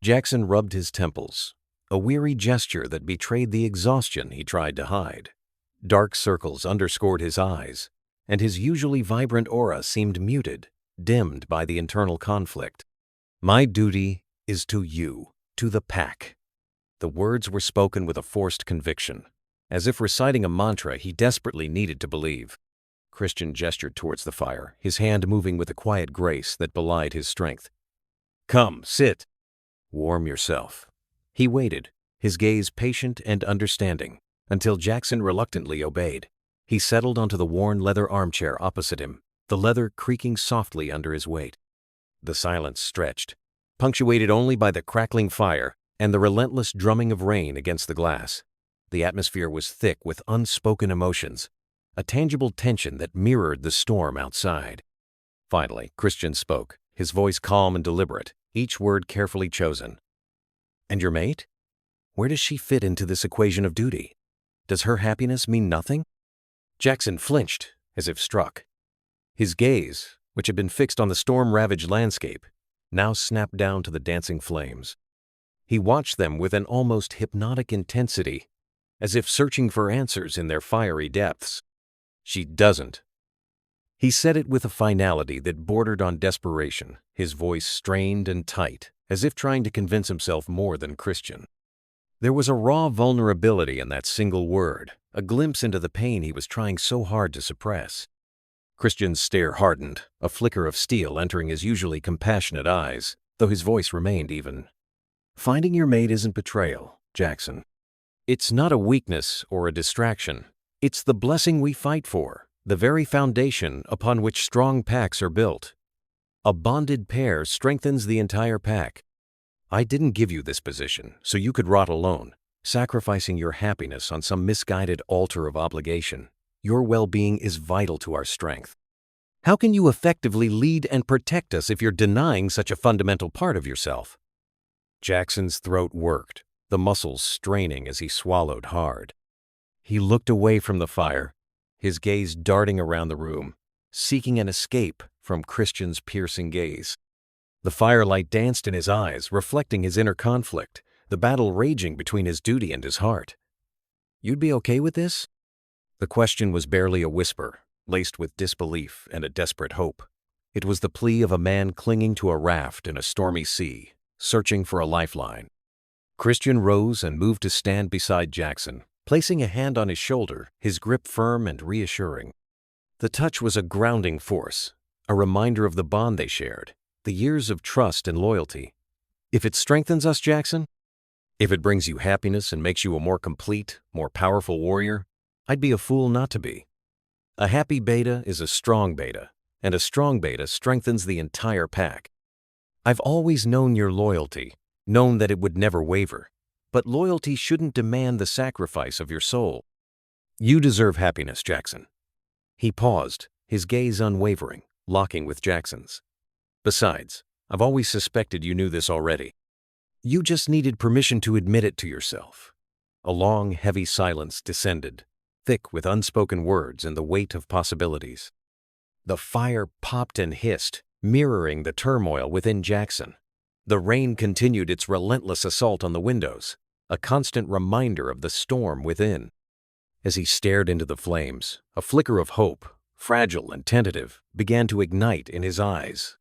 Jackson rubbed his temples, a weary gesture that betrayed the exhaustion he tried to hide. Dark circles underscored his eyes, and his usually vibrant aura seemed muted, dimmed by the internal conflict. "My duty is to you, to the pack." The words were spoken with a forced conviction, as if reciting a mantra he desperately needed to believe. Christian gestured towards the fire, his hand moving with a quiet grace that belied his strength. "Come, sit. Warm yourself." He waited, his gaze patient and understanding, until Jackson reluctantly obeyed. He settled onto the worn leather armchair opposite him, the leather creaking softly under his weight. The silence stretched, punctuated only by the crackling fire and the relentless drumming of rain against the glass. The atmosphere was thick with unspoken emotions, a tangible tension that mirrored the storm outside. Finally, Christian spoke, his voice calm and deliberate, each word carefully chosen. "And your mate? Where does she fit into this equation of duty? Does her happiness mean nothing?" Jackson flinched, as if struck. His gaze, which had been fixed on the storm-ravaged landscape, now snapped down to the dancing flames. He watched them with an almost hypnotic intensity, as if searching for answers in their fiery depths. "She doesn't." He said it with a finality that bordered on desperation, his voice strained and tight, as if trying to convince himself more than Christian. There was a raw vulnerability in that single word, a glimpse into the pain he was trying so hard to suppress. Christian's stare hardened, a flicker of steel entering his usually compassionate eyes, though his voice remained even. "Finding your mate isn't betrayal, Jackson. It's not a weakness or a distraction. It's the blessing we fight for, the very foundation upon which strong packs are built. A bonded pair strengthens the entire pack. I didn't give you this position so you could rot alone, sacrificing your happiness on some misguided altar of obligation. Your well-being is vital to our strength. How can you effectively lead and protect us if you're denying such a fundamental part of yourself?" Jackson's throat worked, the muscles straining as he swallowed hard. He looked away from the fire, his gaze darting around the room, seeking an escape from Christian's piercing gaze. The firelight danced in his eyes, reflecting his inner conflict, the battle raging between his duty and his heart. "You'd be okay with this?" The question was barely a whisper, laced with disbelief and a desperate hope. It was the plea of a man clinging to a raft in a stormy sea, searching for a lifeline. Christian rose and moved to stand beside Jackson, placing a hand on his shoulder, his grip firm and reassuring. The touch was a grounding force, a reminder of the bond they shared, the years of trust and loyalty. "If it strengthens us, Jackson, if it brings you happiness and makes you a more complete, more powerful warrior, I'd be a fool not to be. A happy beta is a strong beta, and a strong beta strengthens the entire pack. I've always known your loyalty, known that it would never waver, but loyalty shouldn't demand the sacrifice of your soul. You deserve happiness, Jackson." He paused, his gaze unwavering, locking with Jackson's. "Besides, I've always suspected you knew this already. You just needed permission to admit it to yourself." A long, heavy silence descended, thick with unspoken words and the weight of possibilities. The fire popped and hissed, mirroring the turmoil within Jackson. The rain continued its relentless assault on the windows, a constant reminder of the storm within. As he stared into the flames, a flicker of hope, fragile and tentative, began to ignite in his eyes.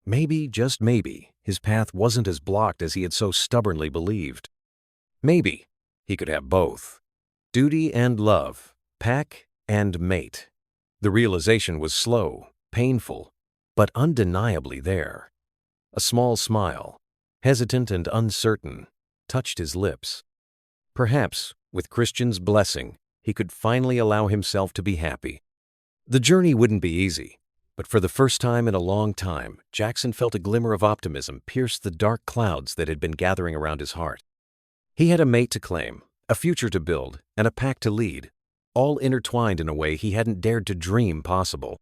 Maybe, just maybe, his path wasn't as blocked as he had so stubbornly believed. Maybe he could have both. Duty and love, pack and mate. The realization was slow, painful, but undeniably there. A small smile, hesitant and uncertain, touched his lips. Perhaps, with Christian's blessing, he could finally allow himself to be happy. The journey wouldn't be easy, but for the first time in a long time, Jackson felt a glimmer of optimism pierce the dark clouds that had been gathering around his heart. He had a mate to claim, a future to build, and a pack to lead, all intertwined in a way he hadn't dared to dream possible.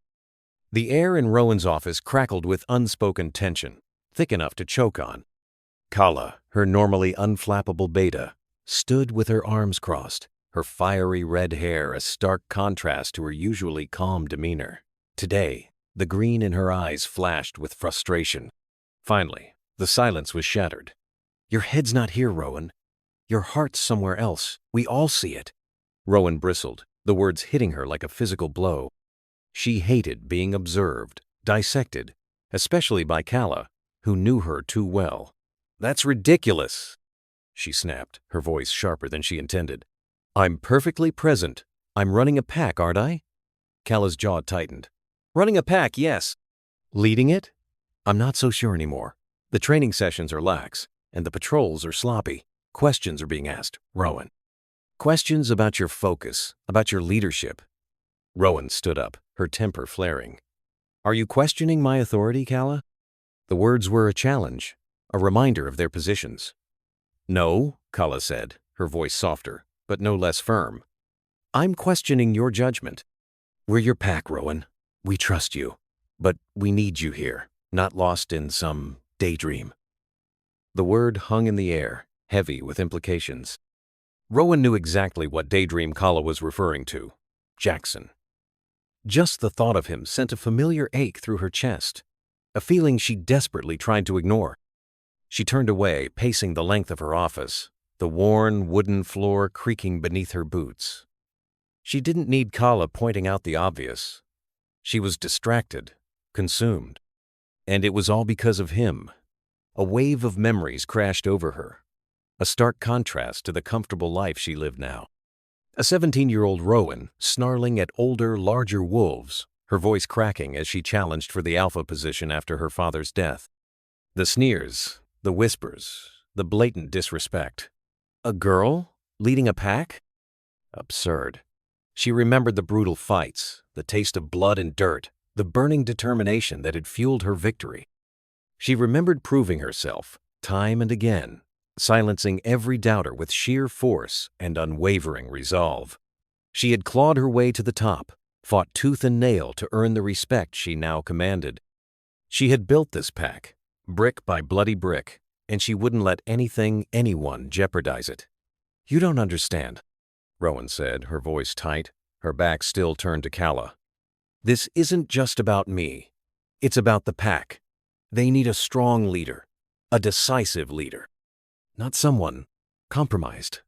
The air in Rowan's office crackled with unspoken tension, thick enough to choke on. Kala, her normally unflappable beta, stood with her arms crossed, her fiery red hair a stark contrast to her usually calm demeanor. Today, the green in her eyes flashed with frustration. Finally, the silence was shattered. "Your head's not here, Rowan. Your heart's somewhere else. We all see it." Rowan bristled, the words hitting her like a physical blow. She hated being observed, dissected, especially by Kala, who knew her too well. "That's ridiculous," she snapped, her voice sharper than she intended. "I'm perfectly present. I'm running a pack, aren't I?" Kala's jaw tightened. "Running a pack, yes. Leading it? I'm not so sure anymore. The training sessions are lax, and the patrols are sloppy. Questions are being asked, Rowan. Questions about your focus, about your leadership." Rowan stood up, her temper flaring. "Are you questioning my authority, Kala?" The words were a challenge, a reminder of their positions. "No," Kala said, her voice softer, but no less firm. "I'm questioning your judgment. We're your pack, Rowan. We trust you. But we need you here, not lost in some daydream." The word hung in the air, heavy with implications. Rowan knew exactly what daydream Kala was referring to. Jackson. Just the thought of him sent a familiar ache through her chest, a feeling she desperately tried to ignore. She turned away, pacing the length of her office, the worn wooden floor creaking beneath her boots. She didn't need Kala pointing out the obvious. She was distracted, consumed. And it was all because of him. A wave of memories crashed over her, a stark contrast to the comfortable life she lived now. A 17-year-old Rowan, snarling at older, larger wolves, her voice cracking as she challenged for the alpha position after her father's death. The sneers, the whispers, the blatant disrespect. A girl leading a pack? Absurd. She remembered the brutal fights, the taste of blood and dirt, the burning determination that had fueled her victory. She remembered proving herself, time and again, silencing every doubter with sheer force and unwavering resolve. She had clawed her way to the top, fought tooth and nail to earn the respect she now commanded. She had built this pack, brick by bloody brick, and she wouldn't let anything, anyone jeopardize it. "You don't understand," Rowan said, her voice tight, her back still turned to Kala. "This isn't just about me. It's about the pack. They need a strong leader, a decisive leader. Not someone compromised."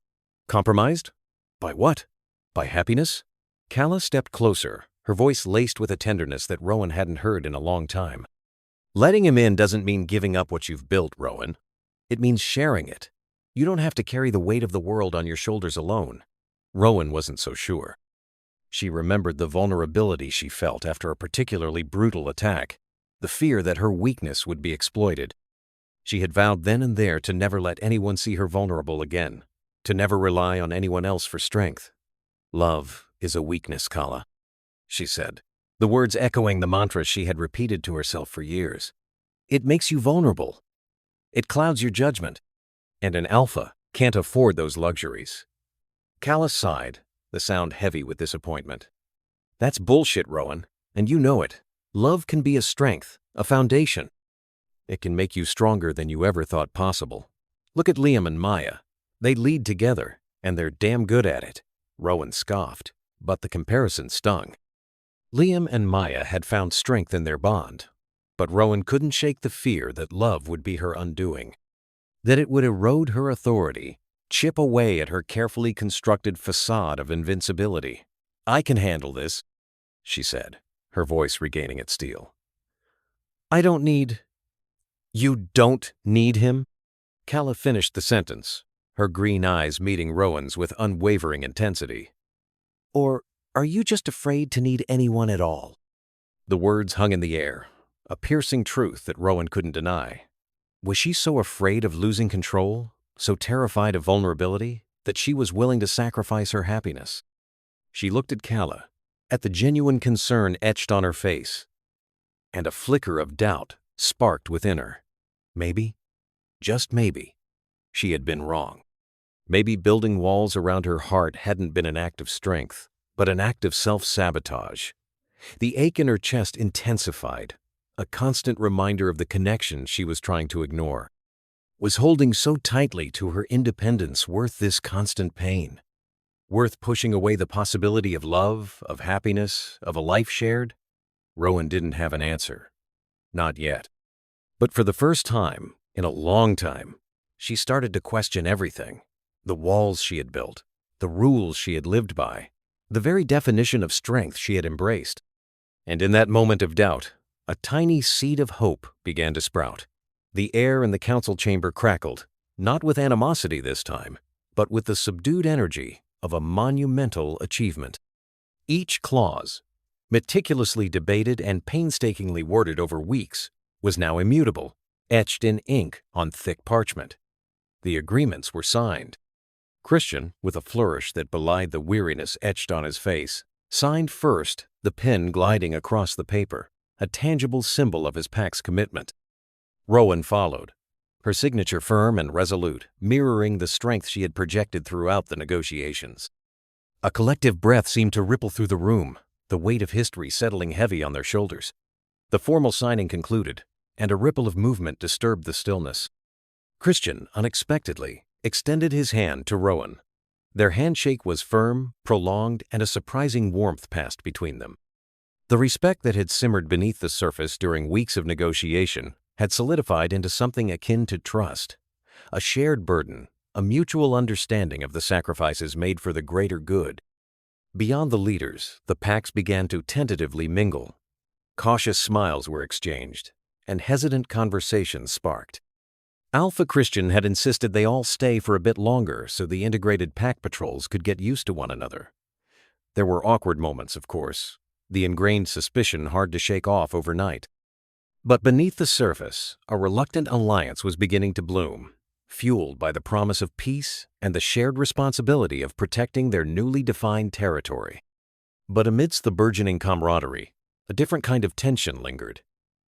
Compromised? By what? By happiness? Kala stepped closer, her voice laced with a tenderness that Rowan hadn't heard in a long time. "Letting him in doesn't mean giving up what you've built, Rowan. It means sharing it. You don't have to carry the weight of the world on your shoulders alone." Rowan wasn't so sure. She remembered the vulnerability she felt after a particularly brutal attack, the fear that her weakness would be exploited. She had vowed then and there to never let anyone see her vulnerable again, to never rely on anyone else for strength. "Love is a weakness, Kala," she said, the words echoing the mantra she had repeated to herself for years. "It makes you vulnerable. It clouds your judgment. And an alpha can't afford those luxuries." Kala sighed, the sound heavy with disappointment. "That's bullshit, Rowan, and you know it. Love can be a strength, a foundation. It can make you stronger than you ever thought possible. Look at Liam and Maya. They lead together, and they're damn good at it." Rowan scoffed, but the comparison stung. Liam and Maya had found strength in their bond, but Rowan couldn't shake the fear that love would be her undoing, that it would erode her authority, chip away at her carefully constructed facade of invincibility. "I can handle this," she said, her voice regaining its steel. "I don't need—" "You don't need him?" Kala finished the sentence, her green eyes meeting Rowan's with unwavering intensity. "Or Are you just afraid to need anyone at all?" The words hung in the air, a piercing truth that Rowan couldn't deny. Was she so afraid of losing control, so terrified of vulnerability, that she was willing to sacrifice her happiness? She looked at Calla, at the genuine concern etched on her face, and a flicker of doubt sparked within her. Maybe, just maybe, she had been wrong. Maybe building walls around her heart hadn't been an act of strength, but an act of self-sabotage. The ache in her chest intensified, a constant reminder of the connection she was trying to ignore. Was holding so tightly to her independence worth this constant pain? Worth pushing away the possibility of love, of happiness, of a life shared? Rowan didn't have an answer. Not yet. But for the first time, in a long time, she started to question everything. The walls she had built, the rules she had lived by, the very definition of strength she had embraced. And in that moment of doubt, a tiny seed of hope began to sprout. The air in the council chamber crackled, not with animosity this time, but with the subdued energy of a monumental achievement. Each clause, meticulously debated and painstakingly worded over weeks, was now immutable, etched in ink on thick parchment. The agreements were signed. Christian, with a flourish that belied the weariness etched on his face, signed first, the pen gliding across the paper, a tangible symbol of his pack's commitment. Rowan followed, her signature firm and resolute, mirroring the strength she had projected throughout the negotiations. A collective breath seemed to ripple through the room, the weight of history settling heavy on their shoulders. The formal signing concluded, and a ripple of movement disturbed the stillness. Christian, unexpectedly, extended his hand to Rowan. Their handshake was firm, prolonged, and a surprising warmth passed between them. The respect that had simmered beneath the surface during weeks of negotiation had solidified into something akin to trust, a shared burden, a mutual understanding of the sacrifices made for the greater good. Beyond the leaders, the packs began to tentatively mingle. Cautious smiles were exchanged, and hesitant conversations sparked. Alpha Christian had insisted they all stay for a bit longer so the integrated pack patrols could get used to one another. There were awkward moments, of course, the ingrained suspicion hard to shake off overnight. But beneath the surface, a reluctant alliance was beginning to bloom, fueled by the promise of peace and the shared responsibility of protecting their newly defined territory. But amidst the burgeoning camaraderie, a different kind of tension lingered.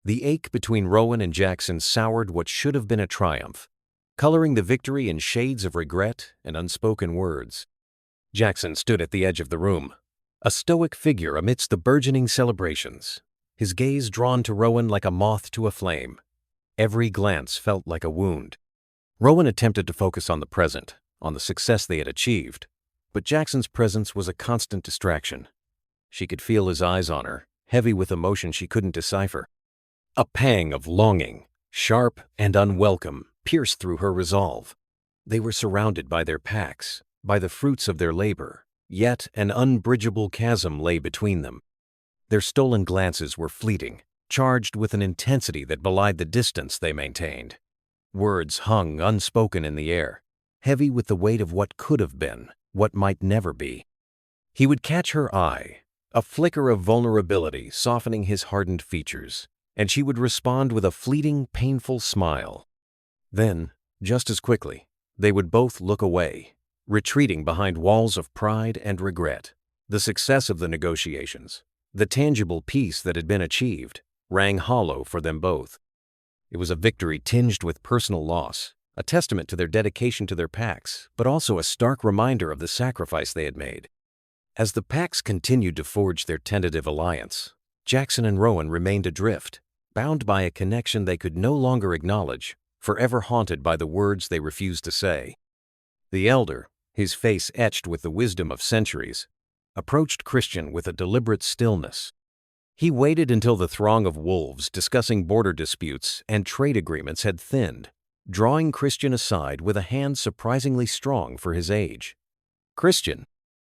The ache between Rowan and Jackson soured what should have been a triumph, coloring the victory in shades of regret and unspoken words. Jackson stood at the edge of the room, a stoic figure amidst the burgeoning celebrations, his gaze drawn to Rowan like a moth to a flame. Every glance felt like a wound. Rowan attempted to focus on the present, on the success they had achieved, but Jackson's presence was a constant distraction. She could feel his eyes on her, heavy with emotion she couldn't decipher. A pang of longing, sharp and unwelcome, pierced through her resolve. They were surrounded by their packs, by the fruits of their labor, yet an unbridgeable chasm lay between them. Their stolen glances were fleeting, charged with an intensity that belied the distance they maintained. Words hung unspoken in the air, heavy with the weight of what could have been, what might never be. He would catch her eye, a flicker of vulnerability softening his hardened features, and she would respond with a fleeting, painful smile. Then, just as quickly, they would both look away, retreating behind walls of pride and regret. The success of the negotiations, the tangible peace that had been achieved, rang hollow for them both. It was a victory tinged with personal loss, a testament to their dedication to their packs, but also a stark reminder of the sacrifice they had made. As the packs continued to forge their tentative alliance, Jackson and Rowan remained adrift, bound by a connection they could no longer acknowledge, forever haunted by the words they refused to say. The elder, his face etched with the wisdom of centuries, approached Christian with a deliberate stillness. He waited until the throng of wolves discussing border disputes and trade agreements had thinned, drawing Christian aside with a hand surprisingly strong for his age. "Christian,"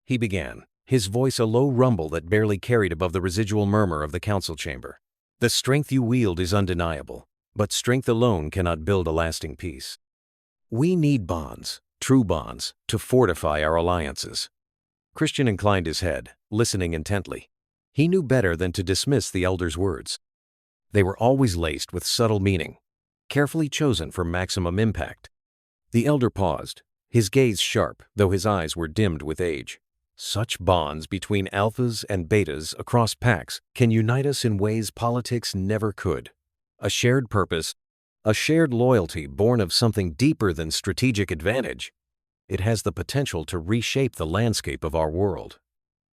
he began, his voice a low rumble that barely carried above the residual murmur of the council chamber. "The strength you wield is undeniable, but strength alone cannot build a lasting peace. We need bonds, true bonds, to fortify our alliances." Christian inclined his head, listening intently. He knew better than to dismiss the elder's words. They were always laced with subtle meaning, carefully chosen for maximum impact. The elder paused, his gaze sharp, though his eyes were dimmed with age. Such bonds between alphas and betas across packs can unite us in ways politics never could. A shared purpose, a shared loyalty born of something deeper than strategic advantage. It has the potential to reshape the landscape of our world.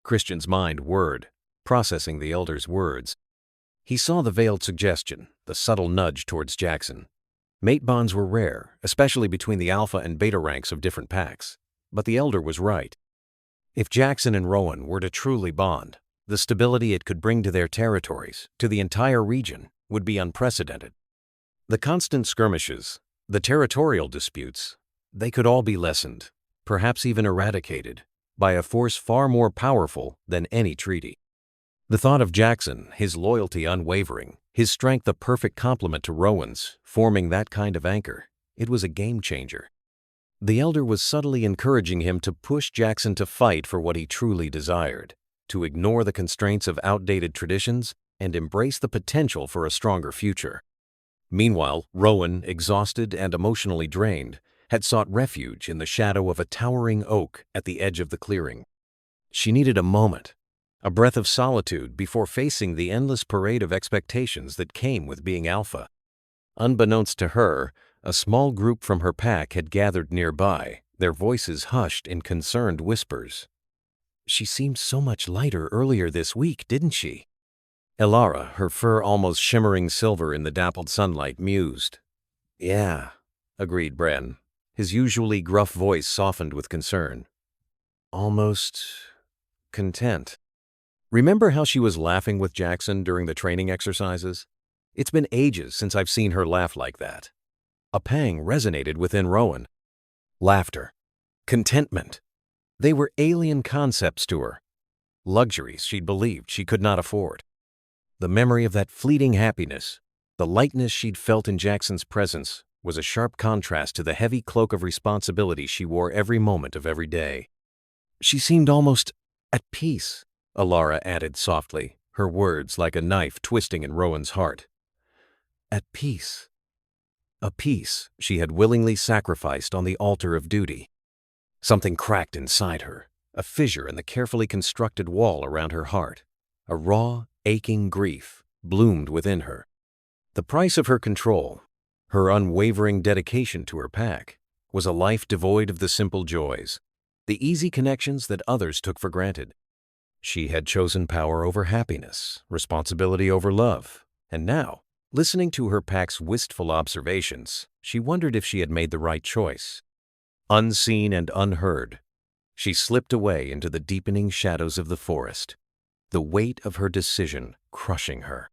Christian's mind whirred, processing the elder's words. He saw the veiled suggestion, the subtle nudge towards Jackson. Mate bonds were rare, especially between the alpha and beta ranks of different packs. But the elder was right. If Jackson and Rowan were to truly bond, the stability it could bring to their territories, to the entire region, would be unprecedented. The constant skirmishes, the territorial disputes, they could all be lessened, perhaps even eradicated, by a force far more powerful than any treaty. The thought of Jackson, his loyalty unwavering, his strength a perfect complement to Rowan's, forming that kind of anchor, it was a game changer. The elder was subtly encouraging him to push Jackson to fight for what he truly desired, to ignore the constraints of outdated traditions and embrace the potential for a stronger future. Meanwhile, Rowan, exhausted and emotionally drained, had sought refuge in the shadow of a towering oak at the edge of the clearing. She needed a moment, a breath of solitude before facing the endless parade of expectations that came with being alpha. Unbeknownst to her, a small group from her pack had gathered nearby, their voices hushed in concerned whispers. "She seemed so much lighter earlier this week, didn't she?" Elara, her fur almost shimmering silver in the dappled sunlight, mused. "Yeah," agreed Bren, his usually gruff voice softened with concern. "Almost content. Remember how she was laughing with Jackson during the training exercises? It's been ages since I've seen her laugh like that." A pang resonated within Rowan. Laughter, contentment. They were alien concepts to her, luxuries she'd believed she could not afford. The memory of that fleeting happiness, the lightness she'd felt in Jackson's presence, was a sharp contrast to the heavy cloak of responsibility she wore every moment of every day. She seemed almost at peace, Elara added softly, her words like a knife twisting in Rowan's heart. At peace. A peace she had willingly sacrificed on the altar of duty. Something cracked inside her, a fissure in the carefully constructed wall around her heart. A raw, aching grief bloomed within her. The price of her control, her unwavering dedication to her pack, was a life devoid of the simple joys, the easy connections that others took for granted. She had chosen power over happiness, responsibility over love, and now, listening to her pack's wistful observations, she wondered if she had made the right choice. Unseen and unheard, she slipped away into the deepening shadows of the forest, the weight of her decision crushing her.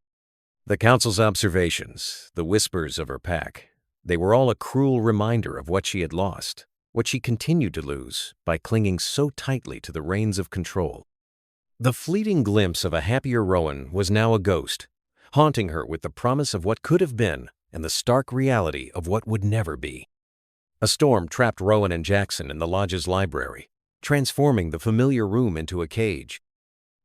The council's observations, the whispers of her pack, they were all a cruel reminder of what she had lost, what she continued to lose by clinging so tightly to the reins of control. The fleeting glimpse of a happier Rowan was now a ghost, haunting her with the promise of what could have been and the stark reality of what would never be. A storm trapped Rowan and Jackson in the lodge's library, transforming the familiar room into a cage.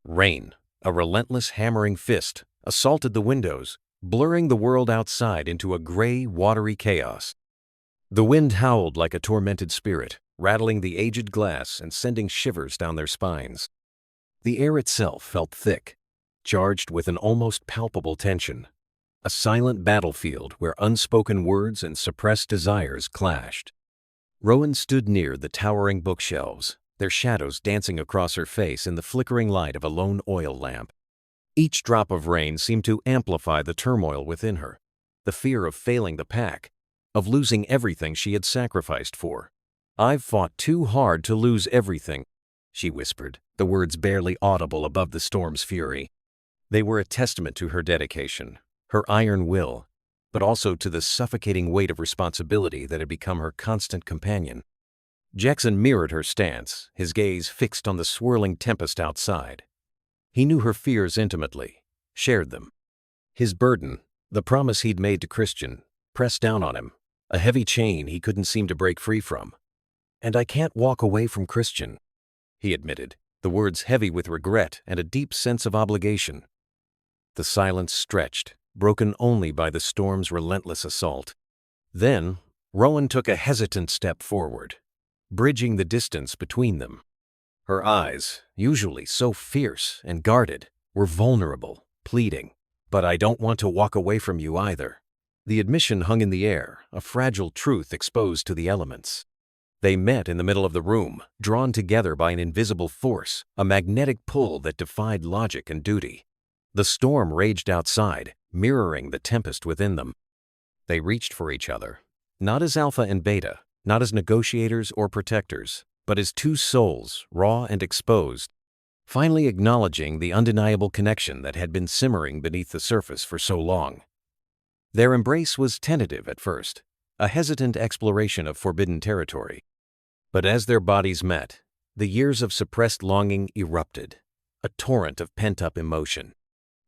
Rain, a relentless hammering fist, assaulted the windows, blurring the world outside into a gray, watery chaos. The wind howled like a tormented spirit, rattling the aged glass and sending shivers down their spines. The air itself felt thick, charged with an almost palpable tension, a silent battlefield where unspoken words and suppressed desires clashed. Rowan stood near the towering bookshelves, their shadows dancing across her face in the flickering light of a lone oil lamp. Each drop of rain seemed to amplify the turmoil within her, the fear of failing the pack, of losing everything she had sacrificed for. "I've fought too hard to lose everything," she whispered, the words barely audible above the storm's fury. They were a testament to her dedication, her iron will, but also to the suffocating weight of responsibility that had become her constant companion. Jackson mirrored her stance, his gaze fixed on the swirling tempest outside. He knew her fears intimately, shared them. His burden, the promise he'd made to Christian, pressed down on him, a heavy chain he couldn't seem to break free from. "And I can't walk away from Christian," he admitted, the words heavy with regret and a deep sense of obligation. The silence stretched, broken only by the storm's relentless assault. Then, Rowan took a hesitant step forward, bridging the distance between them. Her eyes, usually so fierce and guarded, were vulnerable, pleading. "But I don't want to walk away from you either." The admission hung in the air, a fragile truth exposed to the elements. They met in the middle of the room, drawn together by an invisible force, a magnetic pull that defied logic and duty. The storm raged outside, mirroring the tempest within them. They reached for each other, not as alpha and beta, not as negotiators or protectors, but as two souls, raw and exposed, finally acknowledging the undeniable connection that had been simmering beneath the surface for so long. Their embrace was tentative at first, a hesitant exploration of forbidden territory. But as their bodies met, the years of suppressed longing erupted, a torrent of pent-up emotion.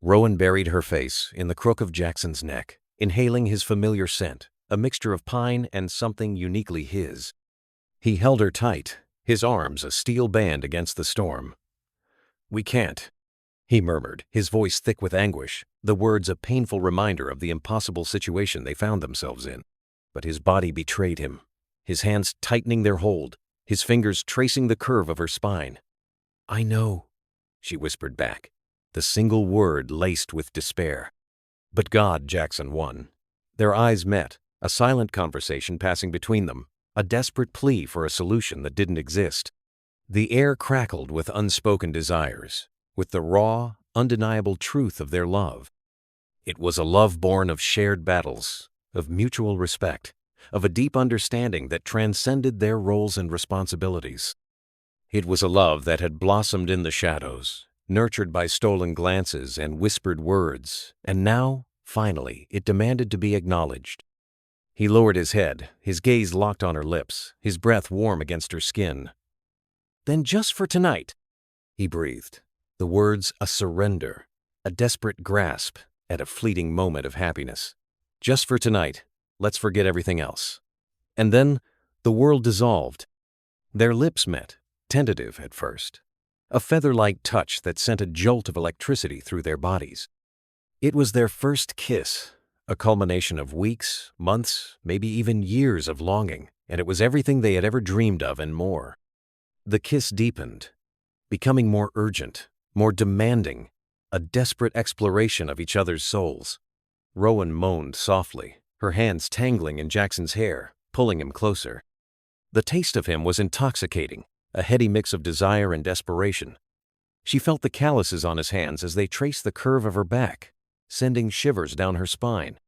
Rowan buried her face in the crook of Jackson's neck, inhaling his familiar scent, a mixture of pine and something uniquely his. He held her tight, his arms a steel band against the storm. "We can't," he murmured, his voice thick with anguish, the words a painful reminder of the impossible situation they found themselves in. But his body betrayed him, his hands tightening their hold, his fingers tracing the curve of her spine. "I know," she whispered back, the single word laced with despair. But God, Jackson won. Their eyes met, a silent conversation passing between them, a desperate plea for a solution that didn't exist. The air crackled with unspoken desires, with the raw, undeniable truth of their love. It was a love born of shared battles, of mutual respect, of a deep understanding that transcended their roles and responsibilities. It was a love that had blossomed in the shadows, nurtured by stolen glances and whispered words, and now, finally, it demanded to be acknowledged. He lowered his head, his gaze locked on her lips, his breath warm against her skin. "Then just for tonight," he breathed, the words a surrender, a desperate grasp at a fleeting moment of happiness. "Just for tonight, let's forget everything else." And then the world dissolved. Their lips met, tentative at first, a feather-like touch that sent a jolt of electricity through their bodies. It was their first kiss, a culmination of weeks, months, maybe even years of longing, and it was everything they had ever dreamed of and more. The kiss deepened, becoming more urgent, more demanding, a desperate exploration of each other's souls. Rowan moaned softly, her hands tangling in Jackson's hair, pulling him closer. The taste of him was intoxicating, a heady mix of desire and desperation. She felt the calluses on his hands as they traced the curve of her back, sending shivers down her spine.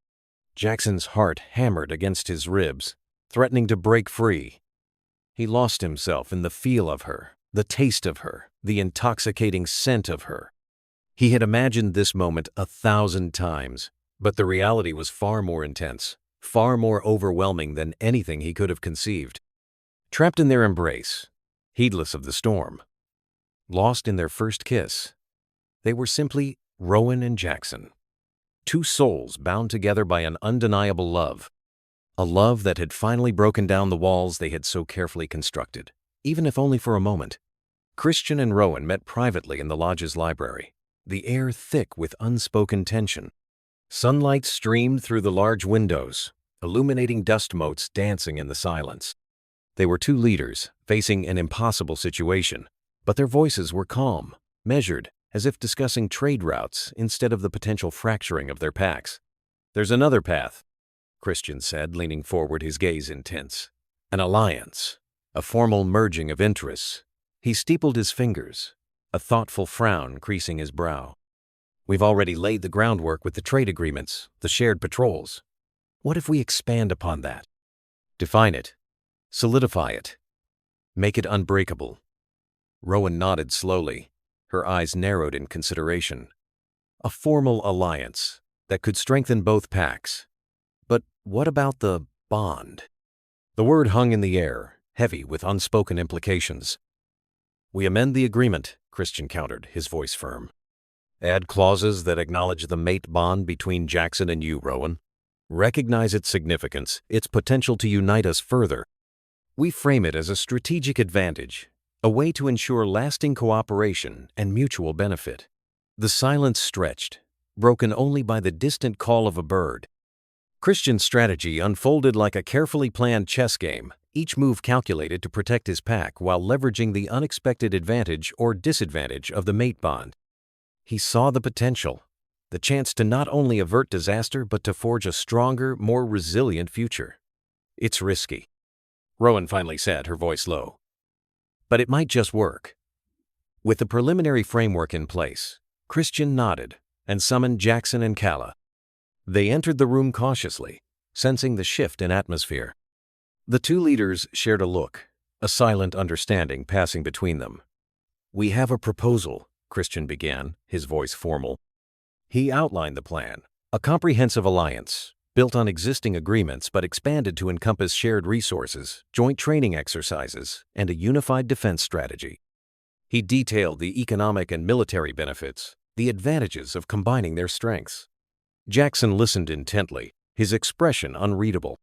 Jackson's heart hammered against his ribs, threatening to break free. He lost himself in the feel of her, the taste of her, the intoxicating scent of her. He had imagined this moment 1,000 times, but the reality was far more intense, far more overwhelming than anything he could have conceived. Trapped in their embrace, heedless of the storm, lost in their first kiss, they were simply Rowan and Jackson. Two souls bound together by an undeniable love. A love that had finally broken down the walls they had so carefully constructed, even if only for a moment. Christian and Rowan met privately in the lodge's library, the air thick with unspoken tension. Sunlight streamed through the large windows, illuminating dust motes dancing in the silence. They were two leaders, facing an impossible situation, but their voices were calm, measured, as if discussing trade routes instead of the potential fracturing of their packs. "There's another path," Christian said, leaning forward, his gaze intense. "An alliance, a formal merging of interests." He steepled his fingers, a thoughtful frown creasing his brow. "We've already laid the groundwork with the trade agreements, the shared patrols. What if we expand upon that? Define it, solidify it, make it unbreakable?" Rowan nodded slowly, her eyes narrowed in consideration. A formal alliance that could strengthen both packs. But what about the bond? The word hung in the air, heavy with unspoken implications. "We amend the agreement," Christian countered, his voice firm. "Add clauses that acknowledge the mate bond between Jackson and you, Rowan. Recognize its significance, its potential to unite us further. We frame it as a strategic advantage, a way to ensure lasting cooperation and mutual benefit. The silence stretched, broken only by the distant call of a bird. Christian's strategy unfolded like a carefully planned chess game, each move calculated to protect his pack while leveraging the unexpected advantage or disadvantage of the mate bond. He saw the potential, the chance to not only avert disaster but to forge a stronger, more resilient future. "It's risky," Rowan finally said, her voice low. "But it might just work." With the preliminary framework in place, Christian nodded and summoned Jackson and Calla. They entered the room cautiously, sensing the shift in atmosphere. The two leaders shared a look, a silent understanding passing between them. "We have a proposal," Christian began, his voice formal. He outlined the plan, a comprehensive alliance, built on existing agreements but expanded to encompass shared resources, joint training exercises, and a unified defense strategy. He detailed the economic and military benefits, the advantages of combining their strengths. Jackson listened intently, his expression unreadable.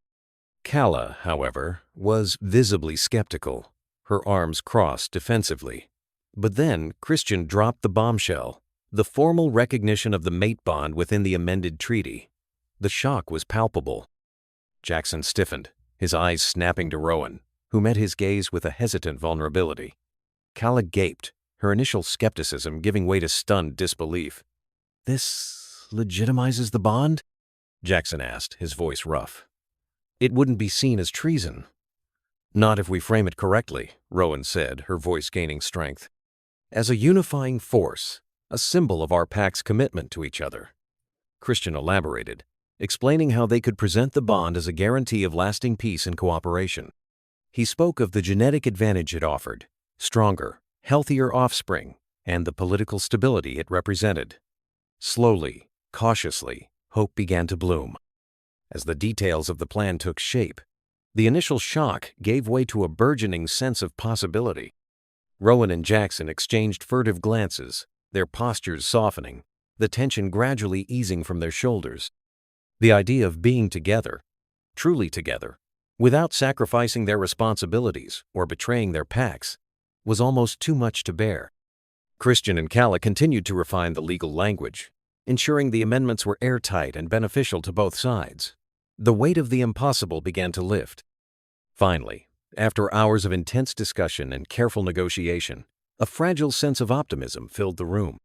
Calla, however, was visibly skeptical, her arms crossed defensively. But then Christian dropped the bombshell, the formal recognition of the mate bond within the amended treaty. The shock was palpable. Jackson stiffened, his eyes snapping to Rowan, who met his gaze with a hesitant vulnerability. Calla gaped, her initial skepticism giving way to stunned disbelief. "This legitimizes the bond?" Jackson asked, his voice rough. "It wouldn't be seen as treason." "Not if we frame it correctly," Rowan said, her voice gaining strength. "As a unifying force, a symbol of our pack's commitment to each other." Christian elaborated, explaining how they could present the bond as a guarantee of lasting peace and cooperation. He spoke of the genetic advantage it offered, stronger, healthier offspring, and the political stability it represented. Slowly, cautiously, hope began to bloom. As the details of the plan took shape, the initial shock gave way to a burgeoning sense of possibility. Rowan and Jackson exchanged furtive glances, their postures softening, the tension gradually easing from their shoulders. The idea of being together, truly together, without sacrificing their responsibilities or betraying their packs, was almost too much to bear. Christian and Calla continued to refine the legal language, ensuring the amendments were airtight and beneficial to both sides. The weight of the impossible began to lift. Finally, after hours of intense discussion and careful negotiation, a fragile sense of optimism filled the room.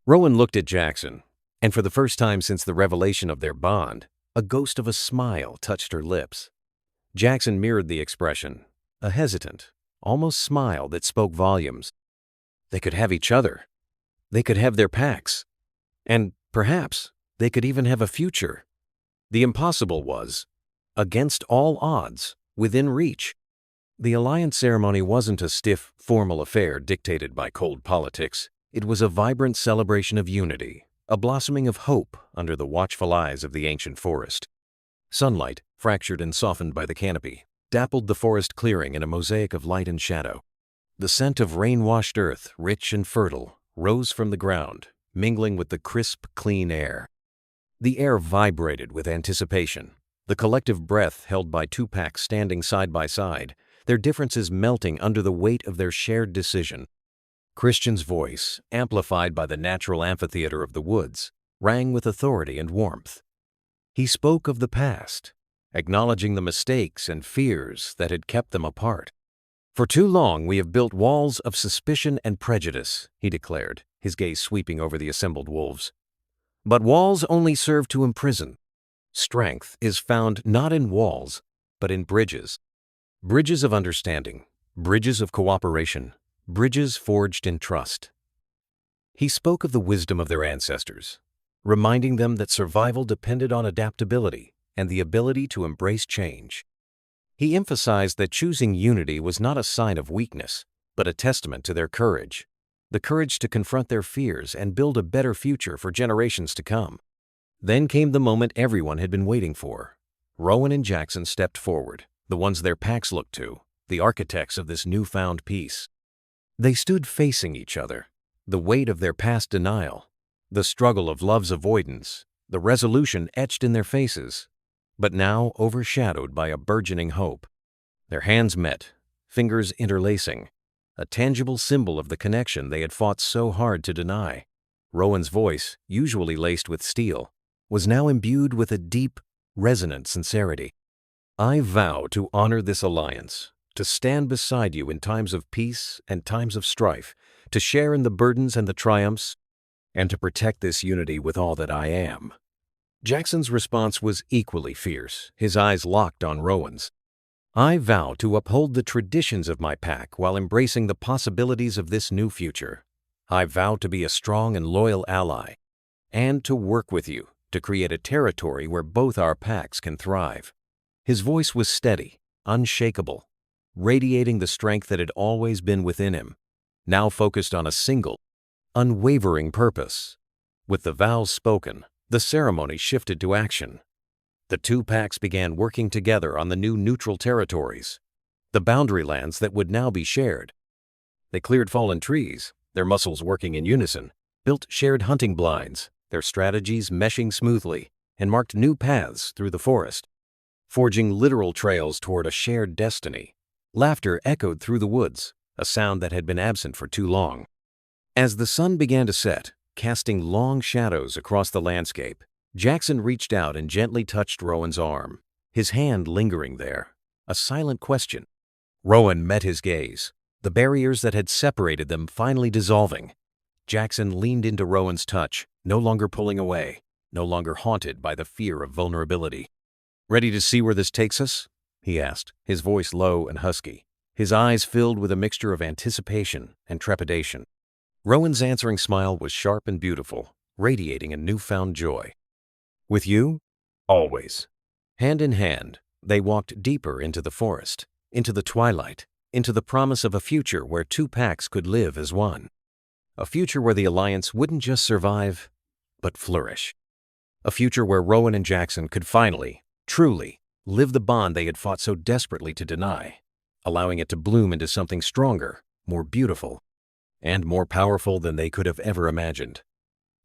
Rowan looked at Jackson, and for the first time since the revelation of their bond, a ghost of a smile touched her lips. Jackson mirrored the expression, a hesitant, almost smile that spoke volumes. They could have each other. They could have their packs. And, perhaps, they could even have a future. The impossible was, against all odds, within reach. The alliance ceremony wasn't a stiff, formal affair dictated by cold politics. It was a vibrant celebration of unity, a blossoming of hope under the watchful eyes of the ancient forest. Sunlight, fractured and softened by the canopy, dappled the forest clearing in a mosaic of light and shadow. The scent of rain-washed earth, rich and fertile, rose from the ground, mingling with the crisp, clean air. The air vibrated with anticipation, the collective breath held by two packs standing side by side, their differences melting under the weight of their shared decision. Christian's voice, amplified by the natural amphitheater of the woods, rang with authority and warmth. He spoke of the past, acknowledging the mistakes and fears that had kept them apart. "For too long we have built walls of suspicion and prejudice," he declared, his gaze sweeping over the assembled wolves. "But walls only serve to imprison. Strength is found not in walls, but in bridges. Bridges of understanding, bridges of cooperation, bridges forged in trust." He spoke of the wisdom of their ancestors, reminding them that survival depended on adaptability and the ability to embrace change. He emphasized that choosing unity was not a sign of weakness, but a testament to their courage, the courage to confront their fears and build a better future for generations to come. Then came the moment everyone had been waiting for. Rowan and Jackson stepped forward, the ones their packs looked to, the architects of this newfound peace. They stood facing each other, the weight of their past denial, the struggle of love's avoidance, the resolution etched in their faces, but now overshadowed by a burgeoning hope. Their hands met, fingers interlacing, a tangible symbol of the connection they had fought so hard to deny. Rowan's voice, usually laced with steel, was now imbued with a deep, resonant sincerity. I vow to honor this alliance, to stand beside you in times of peace and times of strife, to share in the burdens and the triumphs, and to protect this unity with all that I am. Jackson's response was equally fierce, his eyes locked on Rowan's. I vow to uphold the traditions of my pack while embracing the possibilities of this new future. I vow to be a strong and loyal ally, and to work with you to create a territory where both our packs can thrive. His voice was steady, unshakable, radiating the strength that had always been within him, now focused on a single, unwavering purpose. With the vows spoken, the ceremony shifted to action. The two packs began working together on the new neutral territories, the boundary lands that would now be shared. They cleared fallen trees, their muscles working in unison, built shared hunting blinds, their strategies meshing smoothly, and marked new paths through the forest, forging literal trails toward a shared destiny. Laughter echoed through the woods, a sound that had been absent for too long. As the sun began to set, casting long shadows across the landscape, Jackson reached out and gently touched Rowan's arm, his hand lingering there, a silent question. Rowan met his gaze, the barriers that had separated them finally dissolving. Jackson leaned into Rowan's touch, no longer pulling away, no longer haunted by the fear of vulnerability. "Ready to see where this takes us?" he asked, his voice low and husky, his eyes filled with a mixture of anticipation and trepidation. Rowan's answering smile was sharp and beautiful, radiating a newfound joy. "With you? Always." Hand in hand, they walked deeper into the forest, into the twilight, into the promise of a future where two packs could live as one. A future where the alliance wouldn't just survive, but flourish. A future where Rowan and Jackson could finally, truly, live the bond they had fought so desperately to deny, allowing it to bloom into something stronger, more beautiful, and more powerful than they could have ever imagined.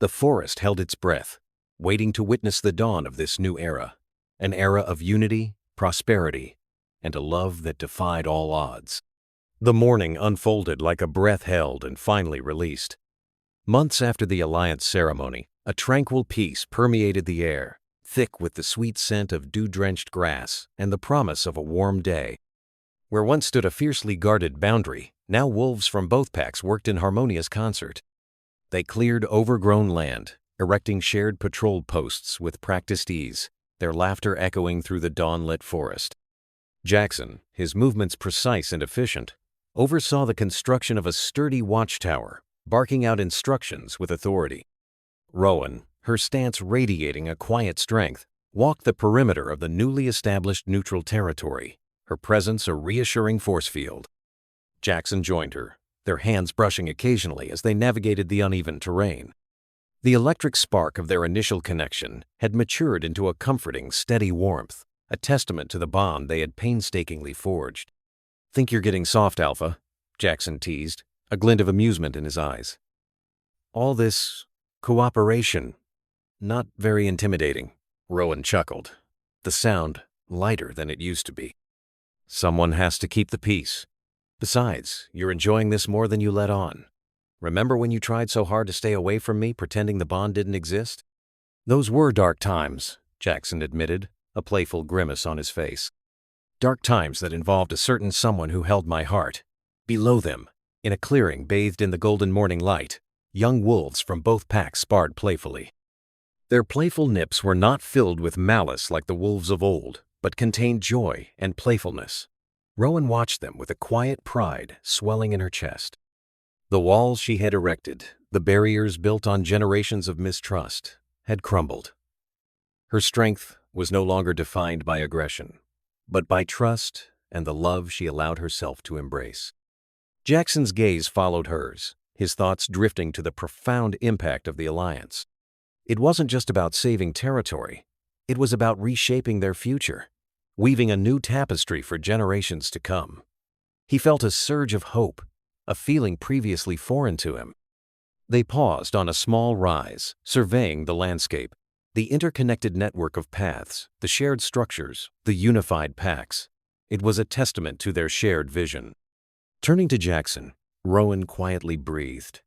The forest held its breath, waiting to witness the dawn of this new era, an era of unity, prosperity, and a love that defied all odds. The morning unfolded like a breath held and finally released. Months after the alliance ceremony, a tranquil peace permeated the air, thick with the sweet scent of dew-drenched grass and the promise of a warm day. Where once stood a fiercely guarded boundary, now wolves from both packs worked in harmonious concert. They cleared overgrown land, erecting shared patrol posts with practiced ease, their laughter echoing through the dawn-lit forest. Jackson, his movements precise and efficient, oversaw the construction of a sturdy watchtower, barking out instructions with authority. Rowan, her stance radiating a quiet strength, walked the perimeter of the newly established neutral territory, her presence a reassuring force field. Jackson joined her, their hands brushing occasionally as they navigated the uneven terrain. The electric spark of their initial connection had matured into a comforting, steady warmth, a testament to the bond they had painstakingly forged. "Think you're getting soft, Alpha?" Jackson teased, a glint of amusement in his eyes. "All this cooperation, not very intimidating," Rowan chuckled, the sound lighter than it used to be. "Someone has to keep the peace. Besides, you're enjoying this more than you let on. Remember when you tried so hard to stay away from me, pretending the bond didn't exist?" "Those were dark times," Jackson admitted, a playful grimace on his face. "Dark times that involved a certain someone who held my heart. Below them, in a clearing bathed in the golden morning light, young wolves from both packs sparred playfully. Their playful nips were not filled with malice like the wolves of old, but contained joy and playfulness." Rowan watched them with a quiet pride swelling in her chest. The walls she had erected, the barriers built on generations of mistrust, had crumbled. Her strength was no longer defined by aggression, but by trust and the love she allowed herself to embrace. Jackson's gaze followed hers, his thoughts drifting to the profound impact of the alliance. It wasn't just about saving territory. It was about reshaping their future, weaving a new tapestry for generations to come. He felt a surge of hope, a feeling previously foreign to him. They paused on a small rise, surveying the landscape, the interconnected network of paths, the shared structures, the unified packs. It was a testament to their shared vision. Turning to Jackson, Rowan quietly breathed.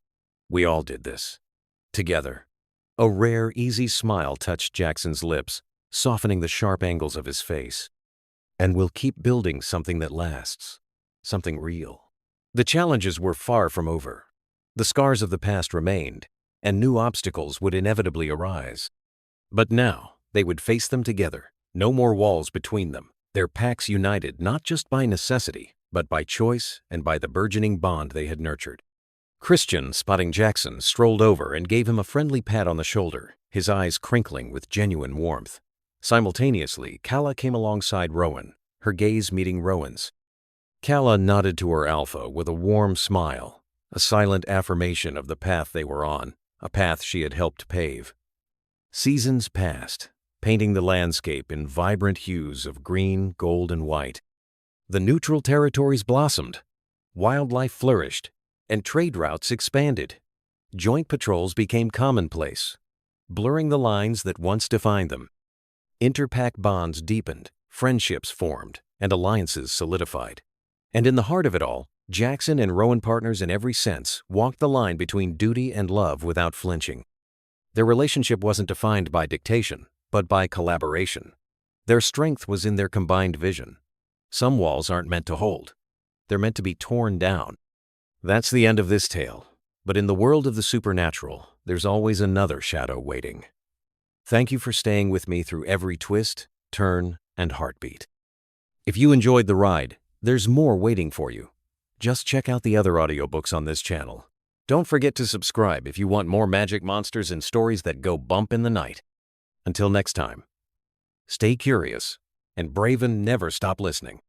We all did this. Together. A rare, easy smile touched Jackson's lips, softening the sharp angles of his face. And we'll keep building something that lasts. Something real. The challenges were far from over. The scars of the past remained, and new obstacles would inevitably arise. But now, they would face them together. No more walls between them. Their packs united not just by necessity, but by choice and by the burgeoning bond they had nurtured. Christian, spotting Jackson, strolled over and gave him a friendly pat on the shoulder, his eyes crinkling with genuine warmth. Simultaneously, Calla came alongside Rowan, her gaze meeting Rowan's. Calla nodded to her alpha with a warm smile, a silent affirmation of the path they were on, a path she had helped pave. Seasons passed, painting the landscape in vibrant hues of green, gold, and white. The neutral territories blossomed, wildlife flourished, and trade routes expanded. Joint patrols became commonplace, blurring the lines that once defined them. Interpack bonds deepened, friendships formed, and alliances solidified. And in the heart of it all, Jackson and Rowan, partners in every sense, walked the line between duty and love without flinching. Their relationship wasn't defined by dictation, but by collaboration. Their strength was in their combined vision. Some walls aren't meant to hold. They're meant to be torn down. That's the end of this tale, but in the world of the supernatural, there's always another shadow waiting. Thank you for staying with me through every twist, turn, and heartbeat. If you enjoyed the ride, there's more waiting for you. Just check out the other audiobooks on this channel. Don't forget to subscribe if you want more magic monsters and stories that go bump in the night. Until next time, stay curious, and brave and never stop listening.